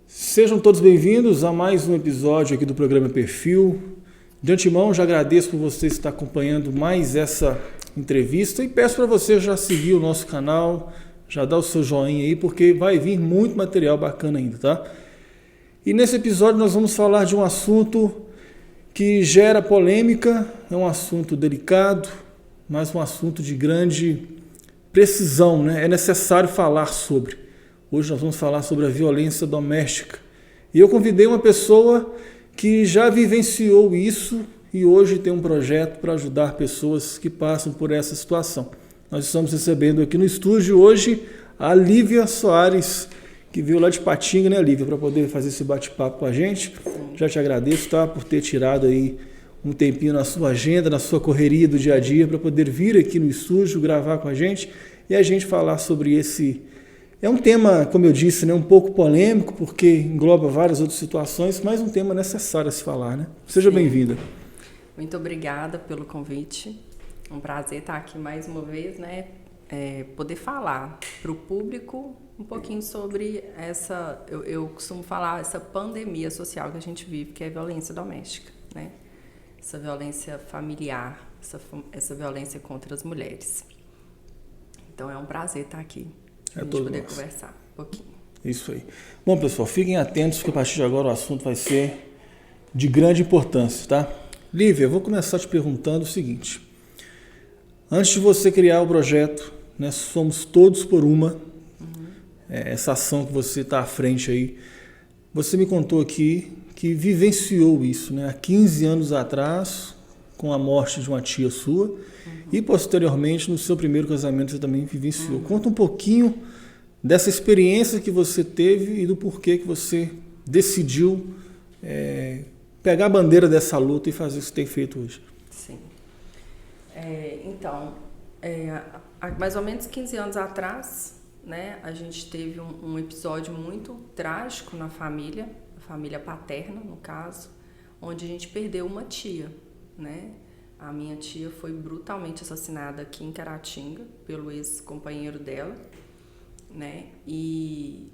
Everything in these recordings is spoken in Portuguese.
Sejam todos bem-vindos a mais um episódio aqui do programa Perfil. De antemão, já agradeço por você estar acompanhando mais essa entrevista e peço para você já seguir o nosso canal, já dar o seu joinha aí, porque vai vir muito material bacana ainda, tá? E nesse episódio nós vamos falar de um assunto que gera polêmica, é um assunto delicado, mas um assunto de grande precisão, né? É necessário falar sobre. Hoje nós vamos falar sobre a violência doméstica. E eu convidei uma pessoa que já vivenciou isso e hoje tem um projeto para ajudar pessoas que passam por essa situação. Nós estamos recebendo aqui no estúdio hoje a Lívia Soares, que veio lá de Patinga, né, Lívia, para poder fazer esse bate-papo com a gente. Já te agradeço, tá, por ter tirado aí um tempinho na sua agenda, na sua correria do dia a dia, para poder vir aqui no estúdio, gravar com a gente e a gente falar sobre esse... É um tema, como eu disse, né, um pouco polêmico, porque engloba várias outras situações, mas um tema necessário a se falar, né? Seja bem-vinda. Muito obrigada pelo convite. Um prazer estar aqui mais uma vez, né? Poder falar para o público um pouquinho sobre essa, eu costumo falar, essa pandemia social que a gente vive, que é a violência doméstica, né? Essa violência familiar, essa violência contra as mulheres. Então é um prazer estar aqui. A gente poder conversar um pouquinho. Isso aí. Bom, pessoal, fiquem atentos que a partir de agora o assunto vai ser de grande importância, tá? Lívia, eu vou começar te perguntando o seguinte. Antes de você criar o projeto, né, Somos Todos por Uma, essa ação que você está à frente aí, você me contou aqui que vivenciou isso, né, há 15 anos atrás, com a morte de uma tia sua, e posteriormente no seu primeiro casamento você também vivenciou. Conta um pouquinho dessa experiência que você teve e do porquê que você decidiu pegar a bandeira dessa luta e fazer o que você tem feito hoje. Sim. Há mais ou menos 15 anos atrás, né, a gente teve um episódio muito trágico na família, a família paterna, no caso, onde a gente perdeu uma tia, né? A minha tia foi brutalmente assassinada aqui em Caratinga pelo ex-companheiro dela, né? E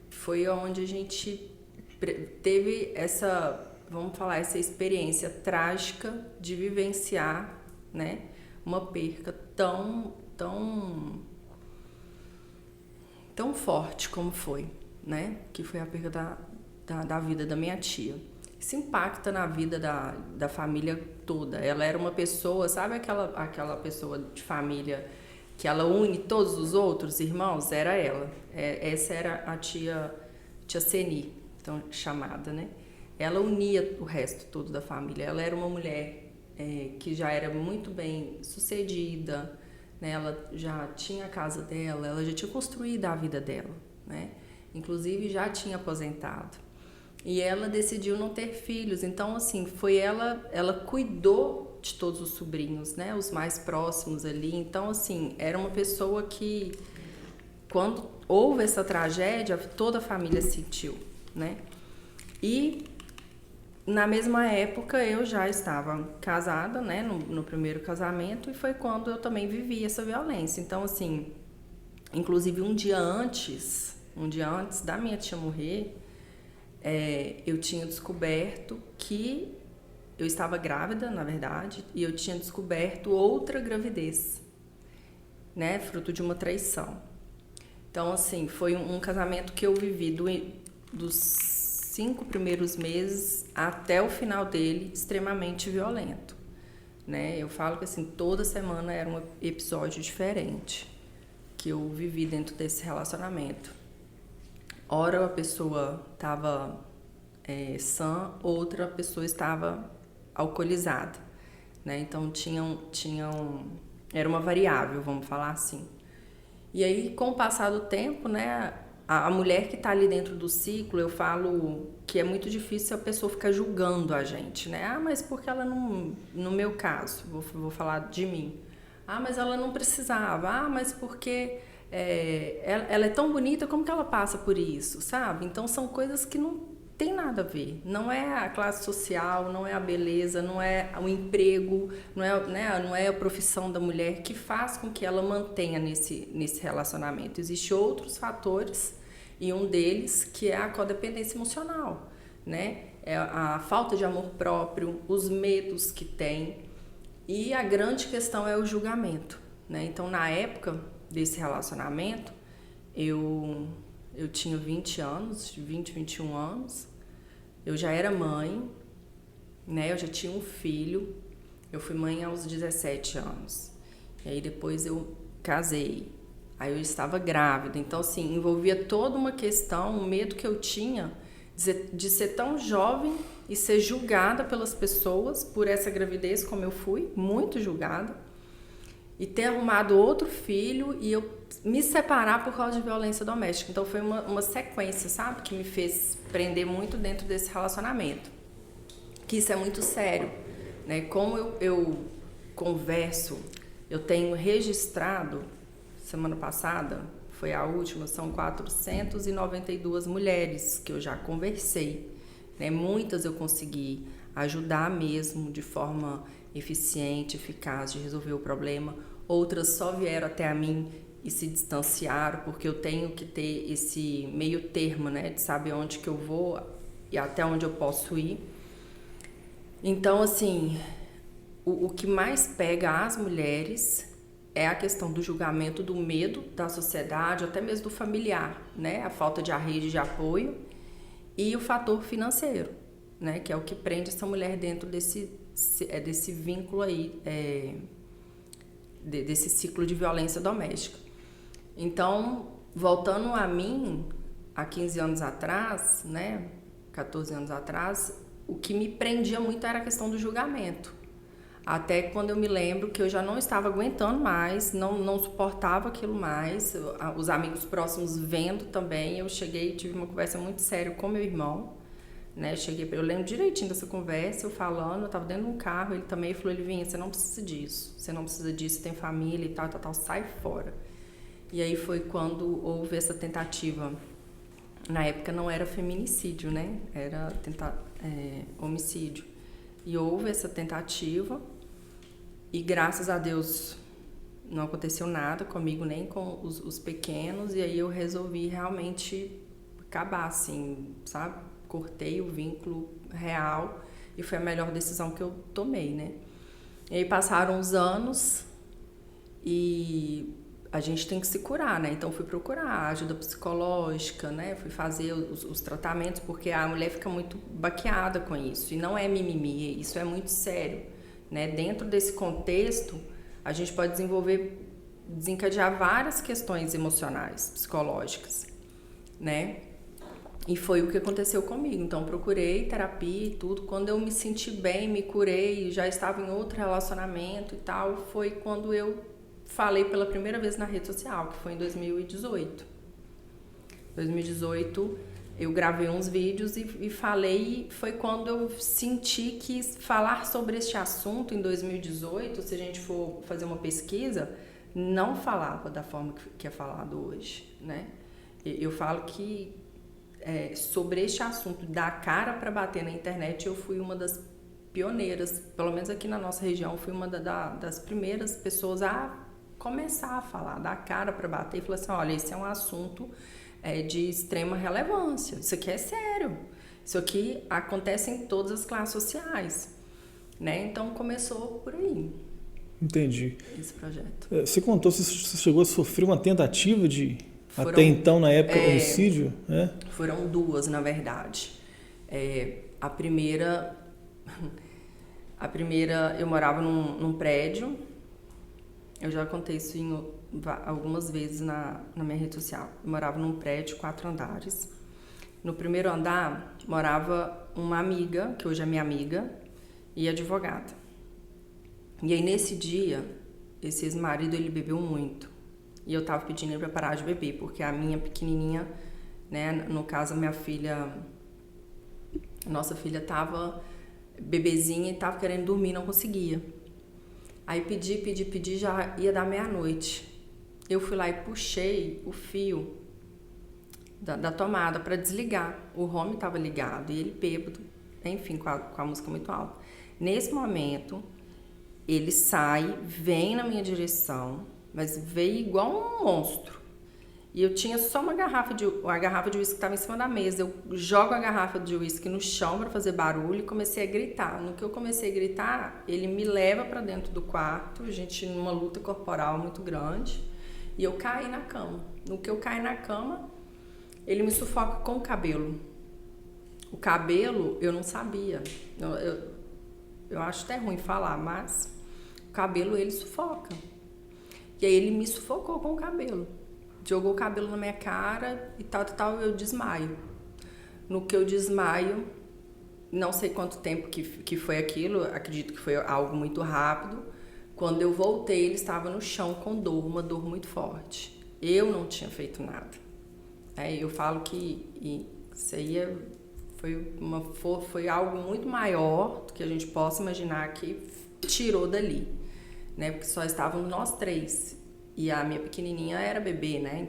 foi onde a gente teve essa, vamos falar, essa experiência trágica de vivenciar, né, uma perca tão forte como foi, né? Que foi a perda da vida da minha tia. Isso impacta na vida da família toda. Ela era uma pessoa, sabe aquela pessoa de família que ela une todos os outros irmãos? Era ela. Essa era a tia Seni, então, chamada, né? Ela unia o resto todo da família. Ela era uma mulher que já era muito bem sucedida, né? Ela já tinha a casa dela, ela já tinha construído a vida dela, né? Inclusive já tinha aposentado. E ela decidiu não ter filhos, então assim, ela cuidou de todos os sobrinhos, né, os mais próximos ali, então assim, era uma pessoa que, quando houve essa tragédia, toda a família sentiu, né, e na mesma época eu já estava casada, né, no primeiro casamento, e foi quando eu também vivi essa violência, então assim, inclusive um dia antes da minha tia morrer, eu tinha descoberto que eu estava grávida, na verdade, e eu tinha descoberto outra gravidez, né, fruto de uma traição. Então, assim, foi um casamento que eu vivi dos 5 primeiros meses até o final dele extremamente violento, né? Eu falo que, assim, toda semana era um episódio diferente que eu vivi dentro desse relacionamento. Ora a pessoa estava sã, outra pessoa estava alcoolizada, né? Então era uma variável, vamos falar assim. E aí, com o passar do tempo, né, a mulher que está ali dentro do ciclo, eu falo que é muito difícil a pessoa ficar julgando a gente, né? Ah, mas porque ela não, no meu caso, vou falar de mim. Ah, mas ela não precisava. Ah, mas porque ela é tão bonita, como que ela passa por isso, sabe? Então são coisas que não tem nada a ver. Não é a classe social, não é a beleza, não é o emprego, não é a profissão da mulher que faz com que ela mantenha nesse relacionamento. Existem outros fatores E um deles que é a codependência emocional, né? É a falta de amor próprio, os medos que tem. E a grande questão é o julgamento, né? Então, na época desse relacionamento, eu tinha 20 anos, 21 anos. Eu já era mãe, né? Eu já tinha um filho. Eu fui mãe aos 17 anos. E aí depois eu casei. Aí eu estava grávida. Então, assim, envolvia toda uma questão, um medo que eu tinha de ser tão jovem e ser julgada pelas pessoas por essa gravidez, como eu fui, muito julgada. E ter arrumado outro filho e eu me separar por causa de violência doméstica. Então, foi uma sequência, sabe? Que me fez prender muito dentro desse relacionamento. Que isso é muito sério, né? Como eu converso, eu tenho registrado, semana passada, foi a última, são 492 mulheres que eu já conversei, né? Muitas eu consegui ajudar mesmo de forma eficiente, eficaz de resolver o problema. Outras só vieram até a mim e se distanciaram, porque eu tenho que ter esse meio termo, né? De saber onde que eu vou e até onde eu posso ir. Então, assim, o que mais pega as mulheres é a questão do julgamento, do medo da sociedade, até mesmo do familiar, né? A falta de rede de apoio e o fator financeiro, né? Que é o que prende essa mulher dentro desse vínculo aí, desse ciclo de violência doméstica. Então, voltando a mim, há 15 anos atrás, né? 14 anos atrás, o que me prendia muito era a questão do julgamento. Até quando eu me lembro que eu já não estava aguentando mais, não suportava aquilo mais, os amigos próximos vendo também, eu cheguei e tive uma conversa muito séria com meu irmão, né? Eu lembro direitinho dessa conversa, eu falando, eu estava dentro de um carro, ele também falou, Livinha, você não precisa disso, você tem família e tal, sai fora. E aí foi quando houve essa tentativa, na época não era feminicídio, né? Era homicídio. E houve essa tentativa e graças a Deus não aconteceu nada comigo, nem com os pequenos, e aí eu resolvi realmente acabar, assim, sabe? Cortei o vínculo real e foi a melhor decisão que eu tomei, né? E aí passaram os anos e a gente tem que se curar, né? Então fui procurar ajuda psicológica, né? Fui fazer os tratamentos, porque a mulher fica muito baqueada com isso. E não é mimimi, isso é muito sério, né? Dentro desse contexto, a gente pode desencadear várias questões emocionais, psicológicas, né? E foi o que aconteceu comigo. Então procurei terapia e tudo. Quando eu me senti bem, me curei, já estava em outro relacionamento e tal, foi quando eu falei pela primeira vez na rede social, que foi em 2018. 2018, eu gravei uns vídeos e falei, foi quando eu senti que falar sobre este assunto em 2018, se a gente for fazer uma pesquisa, não falava da forma que é falado hoje, né? Eu falo que sobre este assunto, da cara para bater na internet, eu fui uma das pioneiras, pelo menos aqui na nossa região, fui uma das primeiras pessoas a começar a falar, dar a cara para bater e falar assim, olha, esse é um assunto de extrema relevância, isso aqui é sério, isso aqui acontece em todas as classes sociais, né? Então começou por aí. Entendi. Esse projeto. Você contou, você chegou a sofrer uma tentativa de, até então, na época, homicídio? Foram duas, na verdade. A primeira, eu morava num prédio. Eu já contei isso algumas vezes na minha rede social. Eu morava num prédio, 4 andares. No primeiro andar, morava uma amiga, que hoje é minha amiga, e advogada. E aí, nesse dia, esse ex-marido, ele bebeu muito. E eu tava pedindo ele pra parar de beber, porque a minha pequenininha, né, no caso, nossa filha tava bebezinha e tava querendo dormir, não conseguia. Aí pedi, já ia dar meia-noite. Eu fui lá e puxei o fio da tomada para desligar. O home estava ligado e ele bêbado, enfim, com a música muito alta. Nesse momento, ele sai, vem na minha direção, mas veio igual um monstro. E eu tinha só uma garrafa de uísque que estava em cima da mesa. Eu jogo a garrafa de uísque no chão para fazer barulho e comecei a gritar. No que eu comecei a gritar, ele me leva para dentro do quarto, a gente numa luta corporal muito grande, e eu caí na cama. No que eu caí na cama, ele me sufoca com o cabelo. O cabelo eu não sabia. Eu acho até ruim falar, mas o cabelo ele sufoca. E aí ele me sufocou com o cabelo. Jogou o cabelo na minha cara e tal, eu desmaio. No que eu desmaio, não sei quanto tempo que foi aquilo, acredito que foi algo muito rápido. Quando eu voltei, ele estava no chão com dor, uma dor muito forte. Eu não tinha feito nada. Eu falo que isso aí foi algo muito maior do que a gente possa imaginar que tirou dali, né? Porque só estávamos nós três. E a minha pequenininha era bebê, né?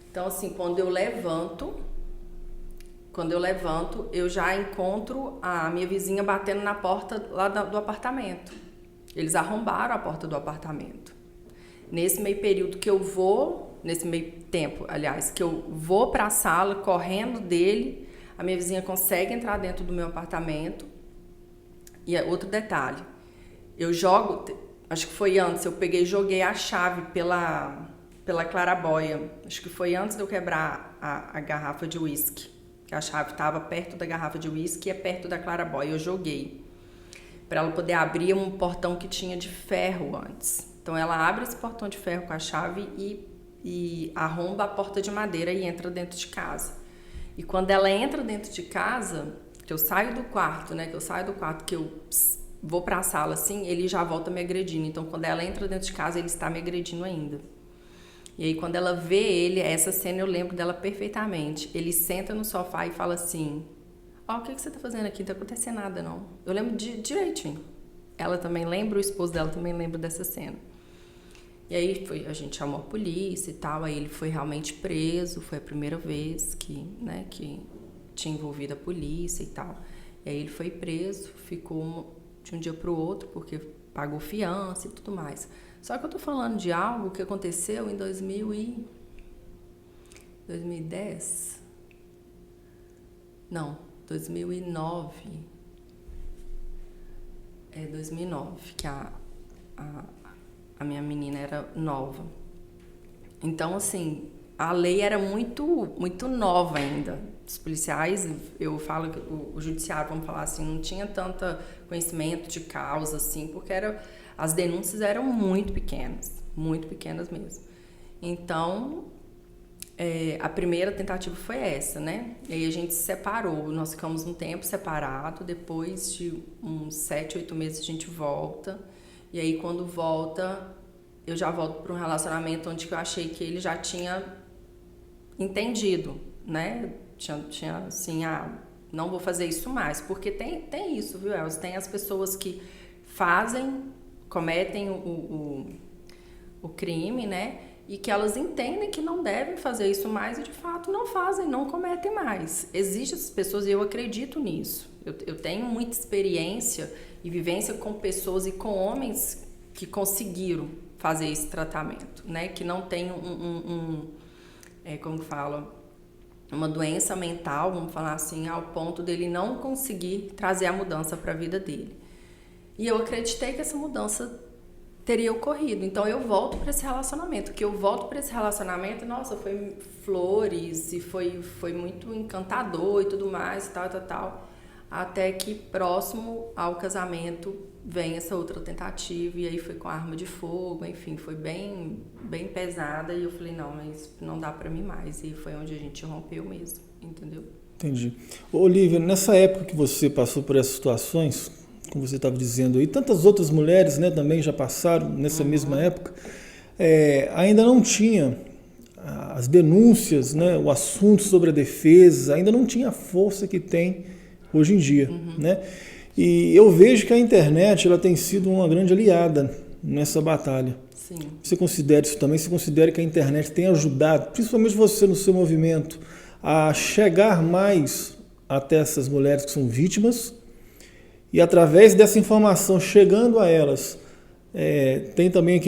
Então assim, quando eu levanto, eu já encontro a minha vizinha batendo na porta lá do apartamento. Eles arrombaram a porta do apartamento. Nesse meio tempo, que eu vou para a sala correndo dele, a minha vizinha consegue entrar dentro do meu apartamento. E outro detalhe, eu jogo... Acho que foi antes, eu peguei e joguei a chave pela claraboia. Acho que foi antes de eu quebrar a garrafa de uísque. A chave estava perto da garrafa de uísque e perto da claraboia. Eu joguei para ela poder abrir um portão que tinha de ferro antes. Então ela abre esse portão de ferro com a chave e arromba a porta de madeira e entra dentro de casa. E quando ela entra dentro de casa, que eu saio do quarto, que eu vou para a sala assim, ele já volta me agredindo. Então, quando ela entra dentro de casa, ele está me agredindo ainda. E aí, quando ela vê ele, essa cena eu lembro dela perfeitamente. Ele senta no sofá e fala assim: o que você tá fazendo aqui? Não tá acontecendo nada, não. Eu lembro direitinho. Ela também lembra, o esposo dela também lembra dessa cena. E aí, a gente chamou a polícia e tal. Aí ele foi realmente preso. Foi a primeira vez que tinha envolvido a polícia e tal. E aí ele foi preso, ficou de um dia para o outro, porque pagou fiança e tudo mais. Só que eu tô falando de algo que aconteceu em 2010? Não, 2009. 2009, que a minha menina era nova. Então, assim, a lei era muito, muito nova ainda. Os policiais, eu falo que o judiciário, vamos falar assim, não tinha tanto conhecimento de causa, assim, porque as denúncias eram muito pequenas mesmo. Então, a primeira tentativa foi essa, né? E aí a gente se separou, nós ficamos um tempo separado, depois de uns 7, 8 meses a gente volta, e aí quando volta, eu já volto para um relacionamento onde eu achei que ele já tinha entendido, né? Tinha assim, não vou fazer isso mais, porque tem isso, viu, Elza? Tem as pessoas que cometem o crime, né? E que elas entendem que não devem fazer isso mais e de fato não fazem, não cometem mais. Existem essas pessoas e eu acredito nisso. Eu tenho muita experiência e vivência com pessoas e com homens que conseguiram fazer esse tratamento, né? Que não tem como fala, uma doença mental, vamos falar assim, ao ponto dele não conseguir trazer a mudança para a vida dele. E eu acreditei que essa mudança teria ocorrido. Então eu volto para esse relacionamento. Nossa, foi flores e foi muito encantador e tudo mais, tal. Até que próximo ao casamento vem essa outra tentativa e aí foi com arma de fogo, enfim, foi bem, bem pesada e eu falei, não, mas não dá para mim mais. E foi onde a gente rompeu mesmo, entendeu? Entendi. Olívia, nessa época que você passou por essas situações, como você estava dizendo aí, tantas outras mulheres, né, também já passaram nessa mesma época, ainda não tinha as denúncias, né, o assunto sobre a defesa, ainda não tinha a força que tem hoje em dia, né? E eu vejo que a internet ela tem sido uma grande aliada nessa batalha. Sim. Você considera isso também? Você considera que a internet tem ajudado, principalmente você no seu movimento, a chegar mais até essas mulheres que são vítimas e através dessa informação chegando a elas, tem também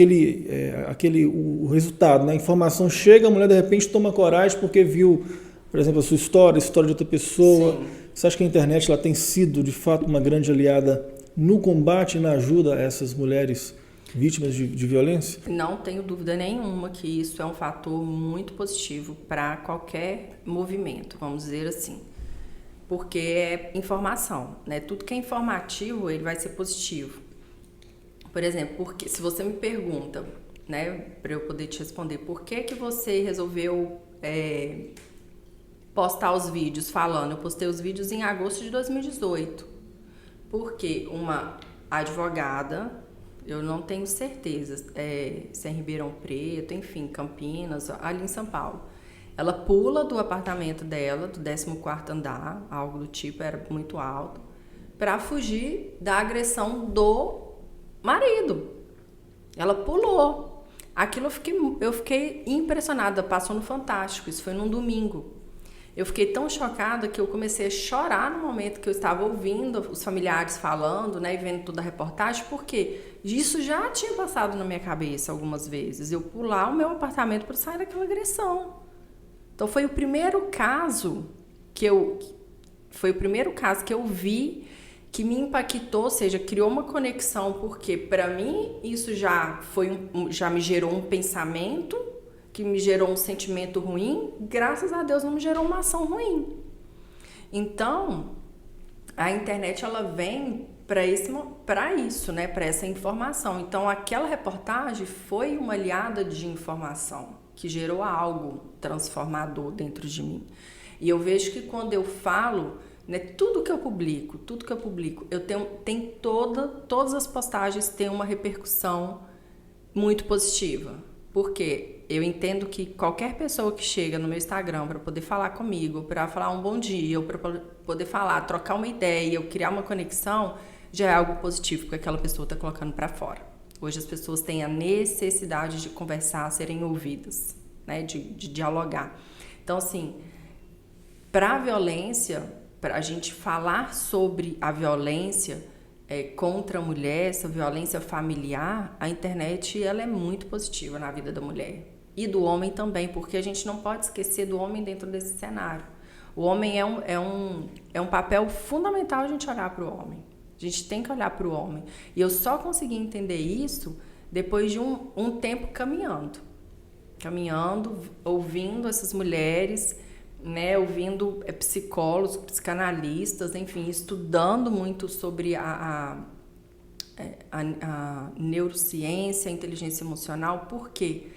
o resultado, né? A informação chega, a mulher de repente toma coragem porque viu, por exemplo, a sua história, a história de outra pessoa. Sim. Você acha que a internet ela tem sido, de fato, uma grande aliada no combate e na ajuda a essas mulheres vítimas de violência? Não tenho dúvida nenhuma que isso é um fator muito positivo para qualquer movimento, vamos dizer assim. Porque é informação, né? Tudo que é informativo, ele vai ser positivo. Por exemplo, porque se você me pergunta, né, para eu poder te responder, por que você resolveu postar os vídeos falando? Eu postei os vídeos em agosto de 2018. Porque uma advogada, eu não tenho certeza, se é em Ribeirão Preto, enfim, Campinas, ali em São Paulo. Ela pula do apartamento dela, do 14º andar, algo do tipo, era muito alto, para fugir da agressão do marido. Ela pulou. Aquilo eu fiquei impressionada, passou no Fantástico, isso foi num domingo. Eu fiquei tão chocada que eu comecei a chorar no momento que eu estava ouvindo os familiares falando, né, e vendo toda a reportagem, porque isso já tinha passado na minha cabeça algumas vezes, eu pular o meu apartamento para sair daquela agressão. Então foi o primeiro caso que eu vi que me impactou, ou seja, criou uma conexão, porque para mim isso já me gerou um pensamento, que me gerou um sentimento ruim, graças a Deus não me gerou uma ação ruim. Então, a internet ela vem para isso, né, para essa informação. Então, aquela reportagem foi uma aliada de informação que gerou algo transformador dentro de mim. E eu vejo que quando eu falo, né, tudo que eu publico, todas as postagens têm uma repercussão muito positiva. Porque eu entendo que qualquer pessoa que chega no meu Instagram para poder falar comigo, para falar um bom dia, ou para poder falar, trocar uma ideia, ou criar uma conexão, já é algo positivo que aquela pessoa está colocando para fora. Hoje as pessoas têm a necessidade de conversar, serem ouvidas, né, de dialogar. Então, assim, para a violência, para a gente falar sobre a violência contra a mulher, essa violência familiar, a internet ela é muito positiva na vida da mulher. E do homem também, porque a gente não pode esquecer do homem dentro desse cenário. O homem é um papel fundamental a gente olhar para o homem. A gente tem que olhar para o homem. E eu só consegui entender isso depois de um tempo caminhando, ouvindo essas mulheres, né, ouvindo psicólogos, psicanalistas, enfim, estudando muito sobre a neurociência, a inteligência emocional, porque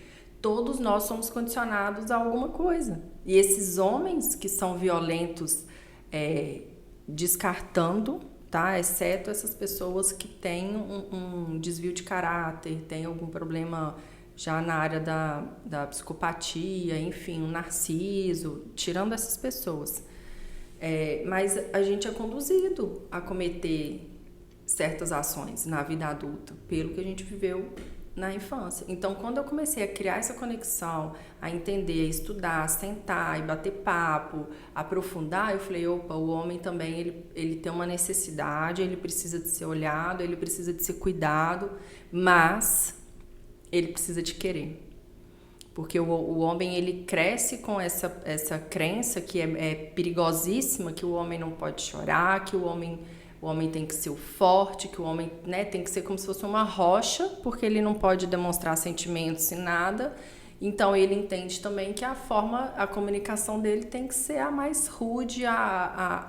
todos nós somos condicionados a alguma coisa. E esses homens que são violentos, descartando, tá? Exceto essas pessoas que têm um desvio de caráter, têm algum problema já na área da psicopatia, enfim, um narciso, tirando essas pessoas. Mas a gente é conduzido a cometer certas ações na vida adulta, pelo que a gente viveu na infância. Então, quando eu comecei a criar essa conexão, a entender, a estudar, a sentar e bater papo, aprofundar, eu falei, opa, o homem também, ele tem uma necessidade, ele precisa de ser olhado, ele precisa de ser cuidado, mas ele precisa de querer. Porque o homem, ele cresce com essa crença que é perigosíssima, que o homem não pode chorar, que o homem tem que ser o forte, que o homem, né, tem que ser como se fosse uma rocha, porque ele não pode demonstrar sentimentos e nada. Então, ele entende também que a comunicação dele tem que ser a mais rude,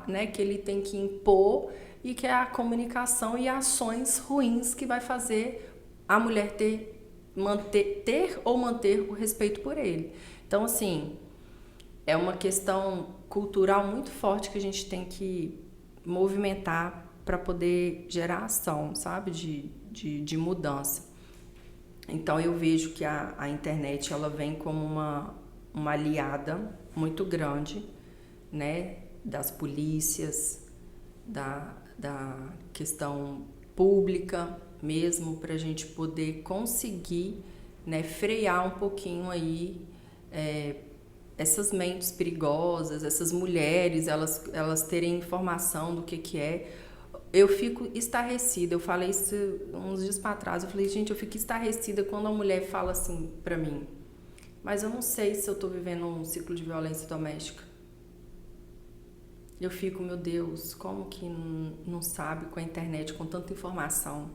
né, que ele tem que impor, e que é a comunicação e ações ruins que vai fazer a mulher ter ou manter o respeito por ele. Então, assim, é uma questão cultural muito forte que a gente tem que movimentar para poder gerar ação, sabe, de mudança. Então eu vejo que a internet ela vem como uma aliada muito grande, né, das polícias, da questão pública mesmo, para a gente poder conseguir, né, frear um pouquinho aí essas mentes perigosas, essas mulheres, elas terem informação do que é. eu fico estarrecida. Eu falei isso uns dias para trás. Eu falei, gente, eu fico estarrecida quando a mulher fala assim para mim, mas eu não sei se eu tô vivendo um ciclo de violência doméstica. Eu fico, meu Deus, como que não sabe com a internet, com tanta informação,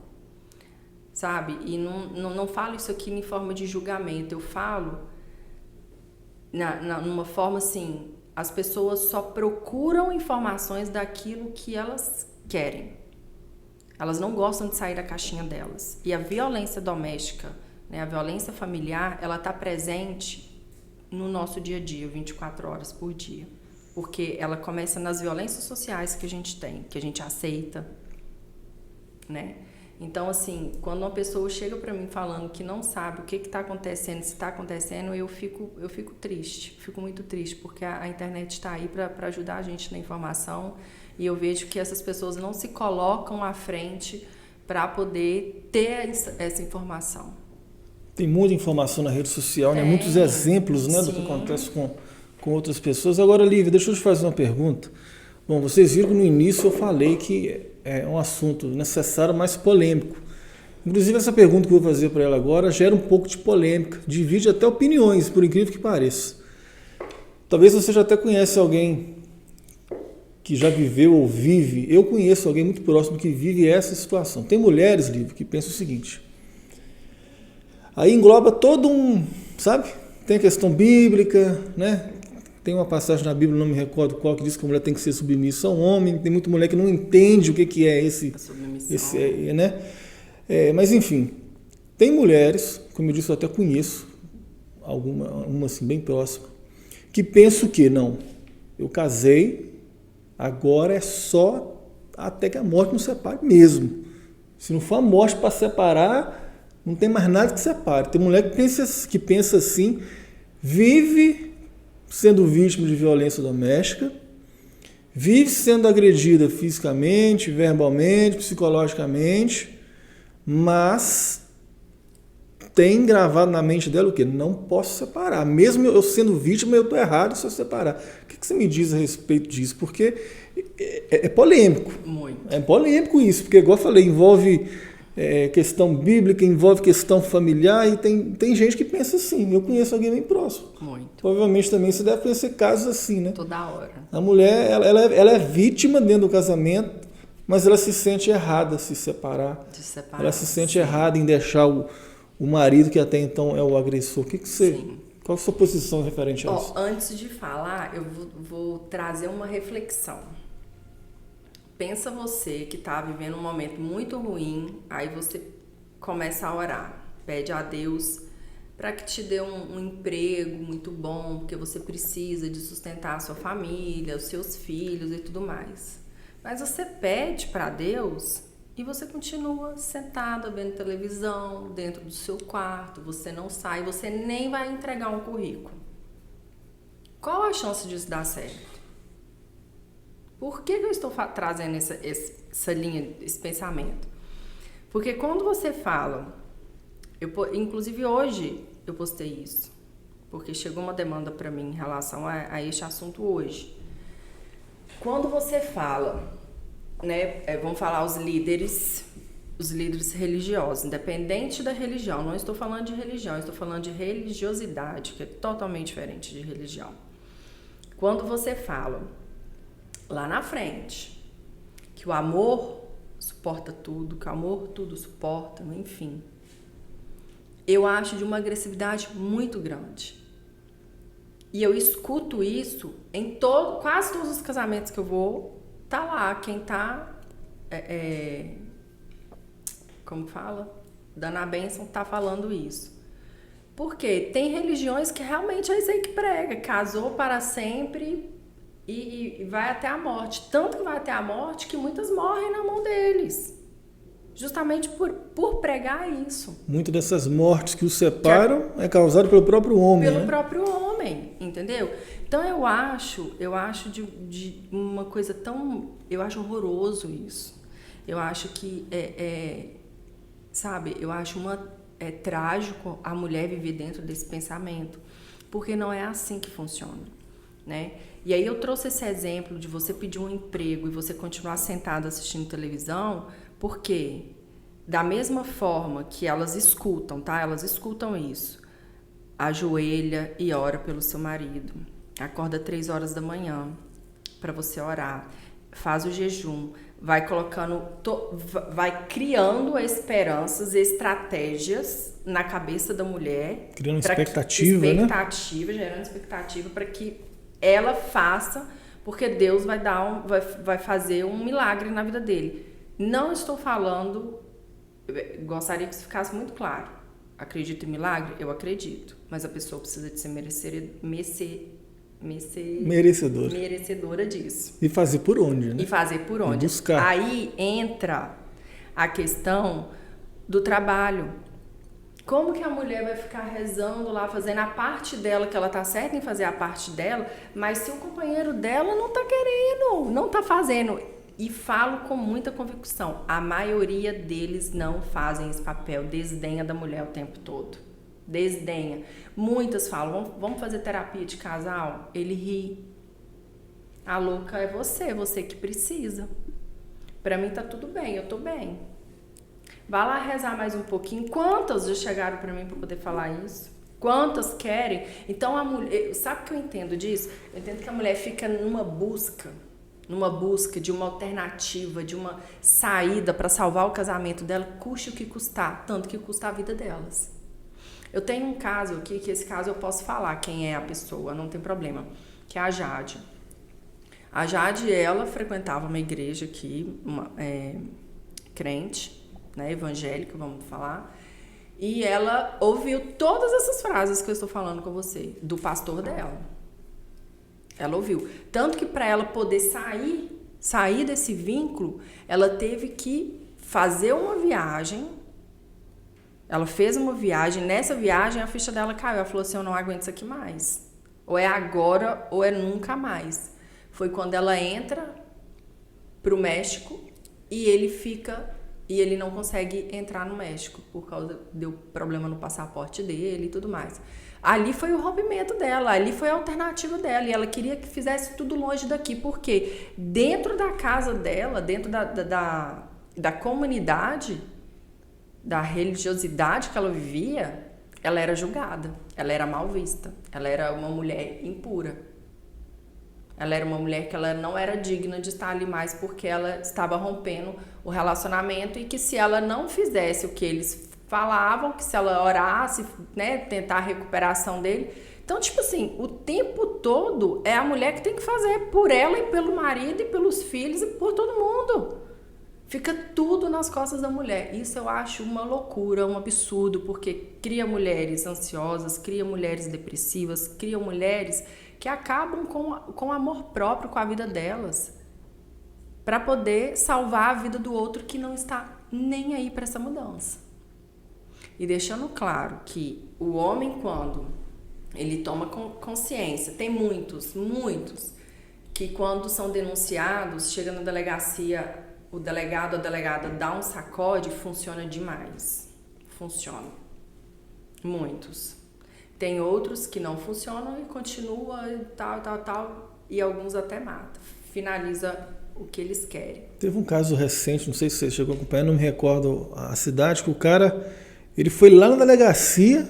sabe? E não falo isso aqui em forma de julgamento, eu falo numa forma assim, as pessoas só procuram informações daquilo que elas querem. Elas não gostam de sair da caixinha delas. E a violência doméstica, né, a violência familiar, ela está presente no nosso dia a dia, 24 horas por dia. Porque ela começa nas violências sociais que a gente tem, que a gente aceita, né? Então, assim, quando uma pessoa chega para mim falando que não sabe o que está acontecendo, se está acontecendo, eu fico triste, fico muito triste, porque a internet está aí para ajudar a gente na informação, e eu vejo que essas pessoas não se colocam à frente para poder ter essa informação. Tem muita informação na rede social, né? Muitos exemplos, né, do que acontece com outras pessoas. Agora, Lívia, deixa eu te fazer uma pergunta. Bom, vocês viram que no início eu falei que é um assunto necessário, mas polêmico. Inclusive, essa pergunta que eu vou fazer para ela agora gera um pouco de polêmica, divide até opiniões, por incrível que pareça. Talvez você já até conhece alguém que já viveu ou vive. Eu conheço alguém muito próximo que vive essa situação. Tem mulheres, Lívia, que pensam o seguinte. Aí engloba todo sabe? Tem a questão bíblica, né? Tem uma passagem na Bíblia, não me recordo qual, que diz que a mulher tem que ser submissa ao homem. Tem muita mulher que não entende o que é esse, né? Mas enfim, tem mulheres, como eu disse, eu até conheço uma assim bem próxima, que pensam que não, eu casei, agora é só até que a morte nos separe mesmo. Se não for a morte para separar, não tem mais nada que separe. Tem mulher que pensa assim, vive sendo vítima de violência doméstica, vive sendo agredida fisicamente, verbalmente, psicologicamente, mas tem gravado na mente dela o quê? Não posso separar. Mesmo eu sendo vítima, eu estou errado se eu separar. O que você me diz a respeito disso? Porque é polêmico. Muito. É polêmico isso, porque, igual eu falei, envolve questão bíblica, envolve questão familiar, e tem gente que pensa assim. Eu conheço alguém bem próximo. Muito. Provavelmente também você deve conhecer casos assim, né? Toda hora. A mulher, ela é vítima dentro do casamento, mas ela se sente errada se separar. Ela se sente errada em deixar o marido, que até então é o agressor. Qual a sua posição referente a isso? Antes de falar, eu vou trazer uma reflexão. Pensa você que está vivendo um momento muito ruim, aí você começa a orar, pede a Deus para que te dê um emprego muito bom, porque você precisa de sustentar a sua família, os seus filhos e tudo mais. Mas você pede para Deus e você continua sentada vendo televisão dentro do seu quarto, você não sai, você nem vai entregar um currículo. Qual a chance disso dar certo? Por que eu estou trazendo essa linha, esse pensamento? Porque quando você fala, inclusive hoje eu postei isso, porque chegou uma demanda para mim em relação a este assunto hoje. Quando você fala, né, vamos falar os líderes religiosos, independente da religião, não estou falando de religião, estou falando de religiosidade, que é totalmente diferente de religião. Quando você fala lá na frente que o amor suporta tudo, que o amor tudo suporta, enfim, eu acho de uma agressividade muito grande. E eu escuto isso em quase todos os casamentos que eu vou, tá lá quem tá, como fala? Dando a bênção, tá falando isso. Porque tem religiões que realmente é isso aí que prega, casou para sempre e vai até a morte. Tanto que vai até a morte que muitas morrem na mão deles. Justamente por pregar isso. Muitas dessas mortes que os separam é causado pelo próprio homem. Pelo próprio homem, entendeu? Então eu acho de uma coisa tão... Eu acho horroroso isso. Eu acho que sabe, eu acho trágico a mulher viver dentro desse pensamento. Porque não é assim que funciona. né? E aí eu trouxe esse exemplo de você pedir um emprego e você continuar sentado assistindo televisão, porque da mesma forma que elas escutam, tá? Elas escutam isso. Ajoelha e ora pelo seu marido. Acorda 3 horas da manhã para você orar. Faz o jejum. Vai colocando, vai criando esperanças e estratégias na cabeça da mulher. Criando expectativa, né? Gerando expectativa para que ela faça, porque Deus vai fazer um milagre na vida dele. Não estou falando, gostaria que isso ficasse muito claro. Acredito em milagre? Eu acredito. Mas a pessoa precisa de ser merecedora disso. E fazer por onde, né? E fazer por onde. E buscar. Aí entra a questão do trabalho. Como que a mulher vai ficar rezando lá, fazendo a parte dela, que ela tá certa em fazer a parte dela, mas se o companheiro dela não tá querendo, não tá fazendo. E falo com muita convicção, a maioria deles não fazem esse papel, desdenha da mulher o tempo todo. Desdenha. Muitas falam, vamos fazer terapia de casal? Ele ri. A louca é você que precisa. Pra mim tá tudo bem, eu tô bem. Vai lá rezar mais um pouquinho. Quantas já chegaram pra mim pra poder falar isso? Quantas querem? Então a mulher, sabe o que eu entendo disso? Eu entendo que a mulher fica numa busca de uma alternativa, de uma saída para salvar o casamento dela, custe o que custar, tanto que custa a vida delas. Eu tenho um caso aqui, que esse caso eu posso falar quem é a pessoa, não tem problema, que é a Jade. A Jade, ela frequentava uma igreja aqui, crente, né, evangélica, vamos falar, e ela ouviu todas essas frases que eu estou falando com você, do pastor dela. Ela ouviu. Tanto que para ela poder sair desse vínculo, ela teve que fazer uma viagem. Ela fez uma viagem. Nessa viagem, a ficha dela caiu. Ela falou assim, eu não aguento isso aqui mais. Ou é agora, ou é nunca mais. Foi quando ela entra pro México e ele não consegue entrar no México por causa do problema no passaporte dele e tudo mais. Ali foi o rompimento dela, ali foi a alternativa dela, e ela queria que fizesse tudo longe daqui, porque dentro da casa dela, dentro da comunidade, da religiosidade que ela vivia, ela era julgada, ela era mal vista, ela era uma mulher impura. Ela era uma mulher que ela não era digna de estar ali mais porque ela estava rompendo o relacionamento e que se ela não fizesse o que eles falavam, que se ela orasse, né, tentar a recuperação dele. Então, tipo assim, o tempo todo é a mulher que tem que fazer por ela e pelo marido e pelos filhos e por todo mundo. Fica tudo nas costas da mulher. Isso eu acho uma loucura, um absurdo, porque cria mulheres ansiosas, cria mulheres depressivas, cria mulheres que acabam com o amor próprio, com a vida delas, para poder salvar a vida do outro que não está nem aí para essa mudança. E deixando claro que o homem, quando ele toma consciência, tem muitos, que quando são denunciados, chega na delegacia, o delegado ou a delegada dá um sacode, funciona demais. Funciona. Muitos. Tem outros que não funcionam e continua e tal, e alguns até matam. Finaliza o que eles querem. Teve um caso recente, não sei se você chegou a acompanhar, não me recordo a cidade, que o cara, ele foi lá na delegacia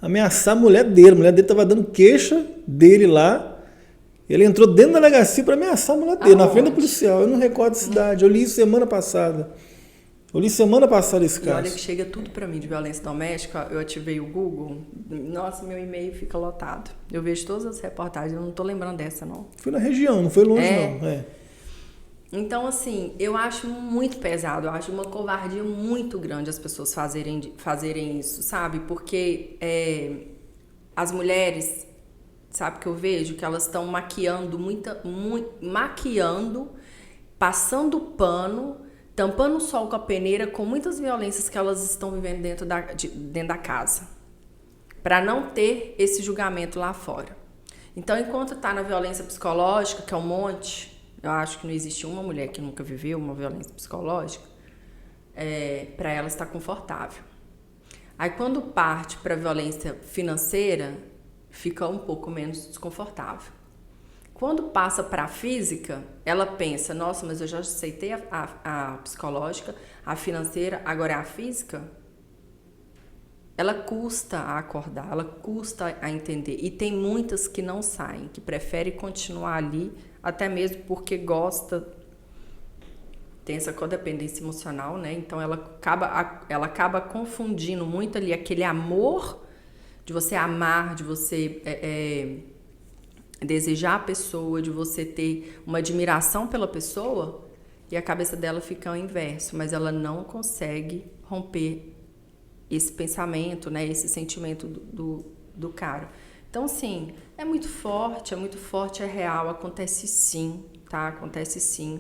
ameaçar a mulher dele estava dando queixa dele lá, ele entrou dentro da delegacia para ameaçar a mulher dele, na frente do policial, eu não recordo a cidade, eu li isso semana passada. Esse caso. E olha que chega tudo pra mim de violência doméstica, eu ativei o Google, nossa, meu e-mail fica lotado. Eu vejo todas as reportagens, eu não tô lembrando dessa, não. Foi na região, não foi longe, não. É. Então, assim, eu acho muito pesado, eu acho uma covardia muito grande as pessoas fazerem isso, sabe? Porque as mulheres, sabe, que eu vejo que elas estão maquiando, passando pano, tampando o sol com a peneira com muitas violências que elas estão vivendo dentro da casa, para não ter esse julgamento lá fora. Então, enquanto está na violência psicológica, que é um monte, eu acho que não existe uma mulher que nunca viveu uma violência psicológica, para ela estar confortável. Aí, quando parte para a violência financeira, fica um pouco menos desconfortável. Quando passa para a física, ela pensa, nossa, mas eu já aceitei a psicológica, a financeira, agora é a física? Ela custa a acordar, ela custa a entender. E tem muitas que não saem, que preferem continuar ali, até mesmo porque gosta, tem essa codependência emocional, né? Então ela acaba confundindo muito ali aquele amor de você amar, de você desejar a pessoa, de você ter uma admiração pela pessoa, e a cabeça dela fica ao inverso, mas ela não consegue romper esse pensamento, né, esse sentimento do cara. Então, assim, é muito forte, é real, acontece sim, tá? Acontece sim.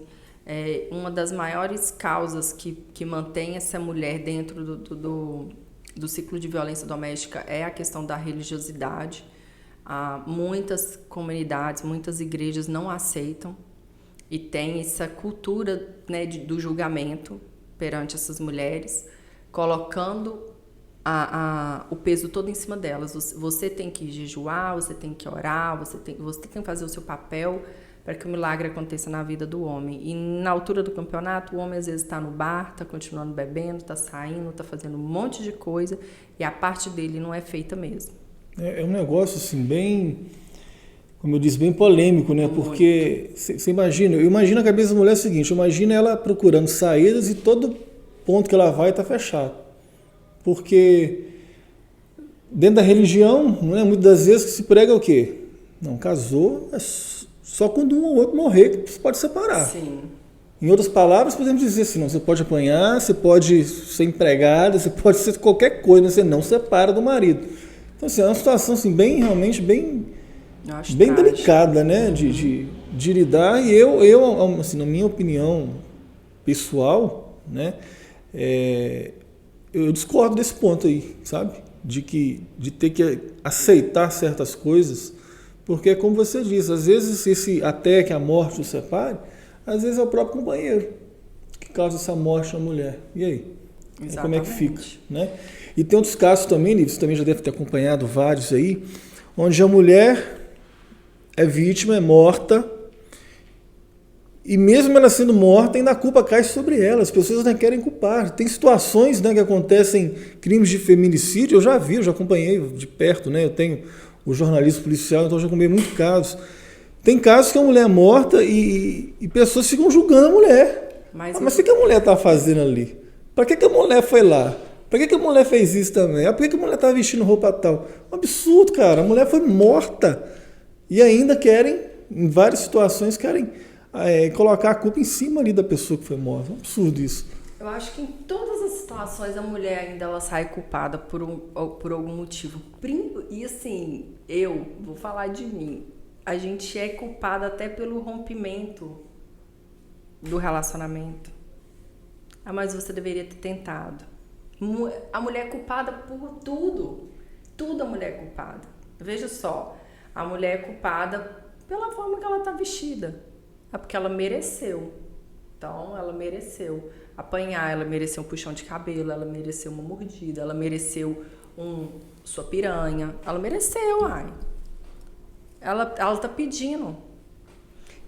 Uma das maiores causas que mantém essa mulher dentro do ciclo de violência doméstica é a questão da religiosidade. Muitas comunidades, muitas igrejas não aceitam e tem essa cultura, né, do julgamento perante essas mulheres, colocando o peso todo em cima delas. Você tem que jejuar, você tem que orar, você tem que fazer o seu papel para que o milagre aconteça na vida do homem. E na altura do campeonato, o homem às vezes está no bar, está continuando bebendo, está saindo, está fazendo um monte de coisa e a parte dele não é feita mesmo. É um negócio assim bem, como eu disse, bem polêmico, né? Muito. Porque você imagina, eu imagino a cabeça da mulher o seguinte, imagina ela procurando saídas e todo ponto que ela vai está fechado. Porque dentro da religião, não é, muitas das vezes que se prega o quê? Não, casou, é só quando um ou outro morrer que você pode separar. Sim. Em outras palavras, podemos dizer assim, não, você pode apanhar, você pode ser empregada, você pode ser qualquer coisa, você não separa do marido. Então, assim, é uma situação assim, realmente bem delicada, né, de lidar. E eu, assim, na minha opinião pessoal, né, eu discordo desse ponto aí, sabe? De ter que aceitar certas coisas, porque, como você disse, às vezes até que a morte o separe, às vezes é o próprio companheiro que causa essa morte na mulher. E aí? Como é que fica, né? E tem outros casos também, você também já deve ter acompanhado vários aí, onde a mulher é vítima, é morta, e mesmo ela sendo morta, ainda a culpa cai sobre ela, as pessoas não querem culpar. Tem situações, né, que acontecem, crimes de feminicídio, eu já acompanhei de perto, né? Eu tenho o jornalismo policial, então eu já acompanhei muitos casos. Tem casos que a mulher é morta e pessoas ficam julgando a mulher. Mas o que a mulher está fazendo ali? Para que a mulher foi lá? Para que a mulher fez isso também? Por que a mulher está vestindo roupa tal? Um absurdo, cara. A mulher foi morta. E ainda querem, em várias situações, colocar a culpa em cima ali da pessoa que foi morta. É um absurdo isso. Eu acho que em todas as situações a mulher ainda ela sai culpada por algum motivo. E assim, eu vou falar de mim. A gente é culpada até pelo rompimento do relacionamento. Mas você deveria ter tentado. A mulher é culpada por tudo. Tudo a mulher é culpada. Veja só, a mulher é culpada pela forma que ela está vestida. É porque ela mereceu. Então, ela mereceu apanhar, ela mereceu um puxão de cabelo, ela mereceu uma mordida, ela mereceu sua piranha. Ela mereceu, ai. Ela tá pedindo.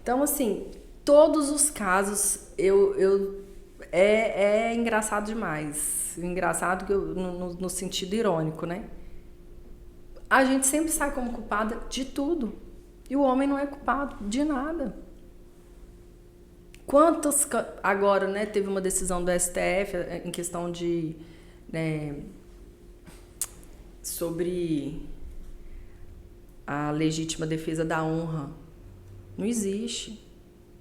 Então, assim, todos os casos, é engraçado demais. Engraçado no sentido irônico, né? A gente sempre sai como culpada de tudo. E o homem não é culpado de nada. Agora, né, teve uma decisão do STF em questão de... né, sobre a legítima defesa da honra. Não existe.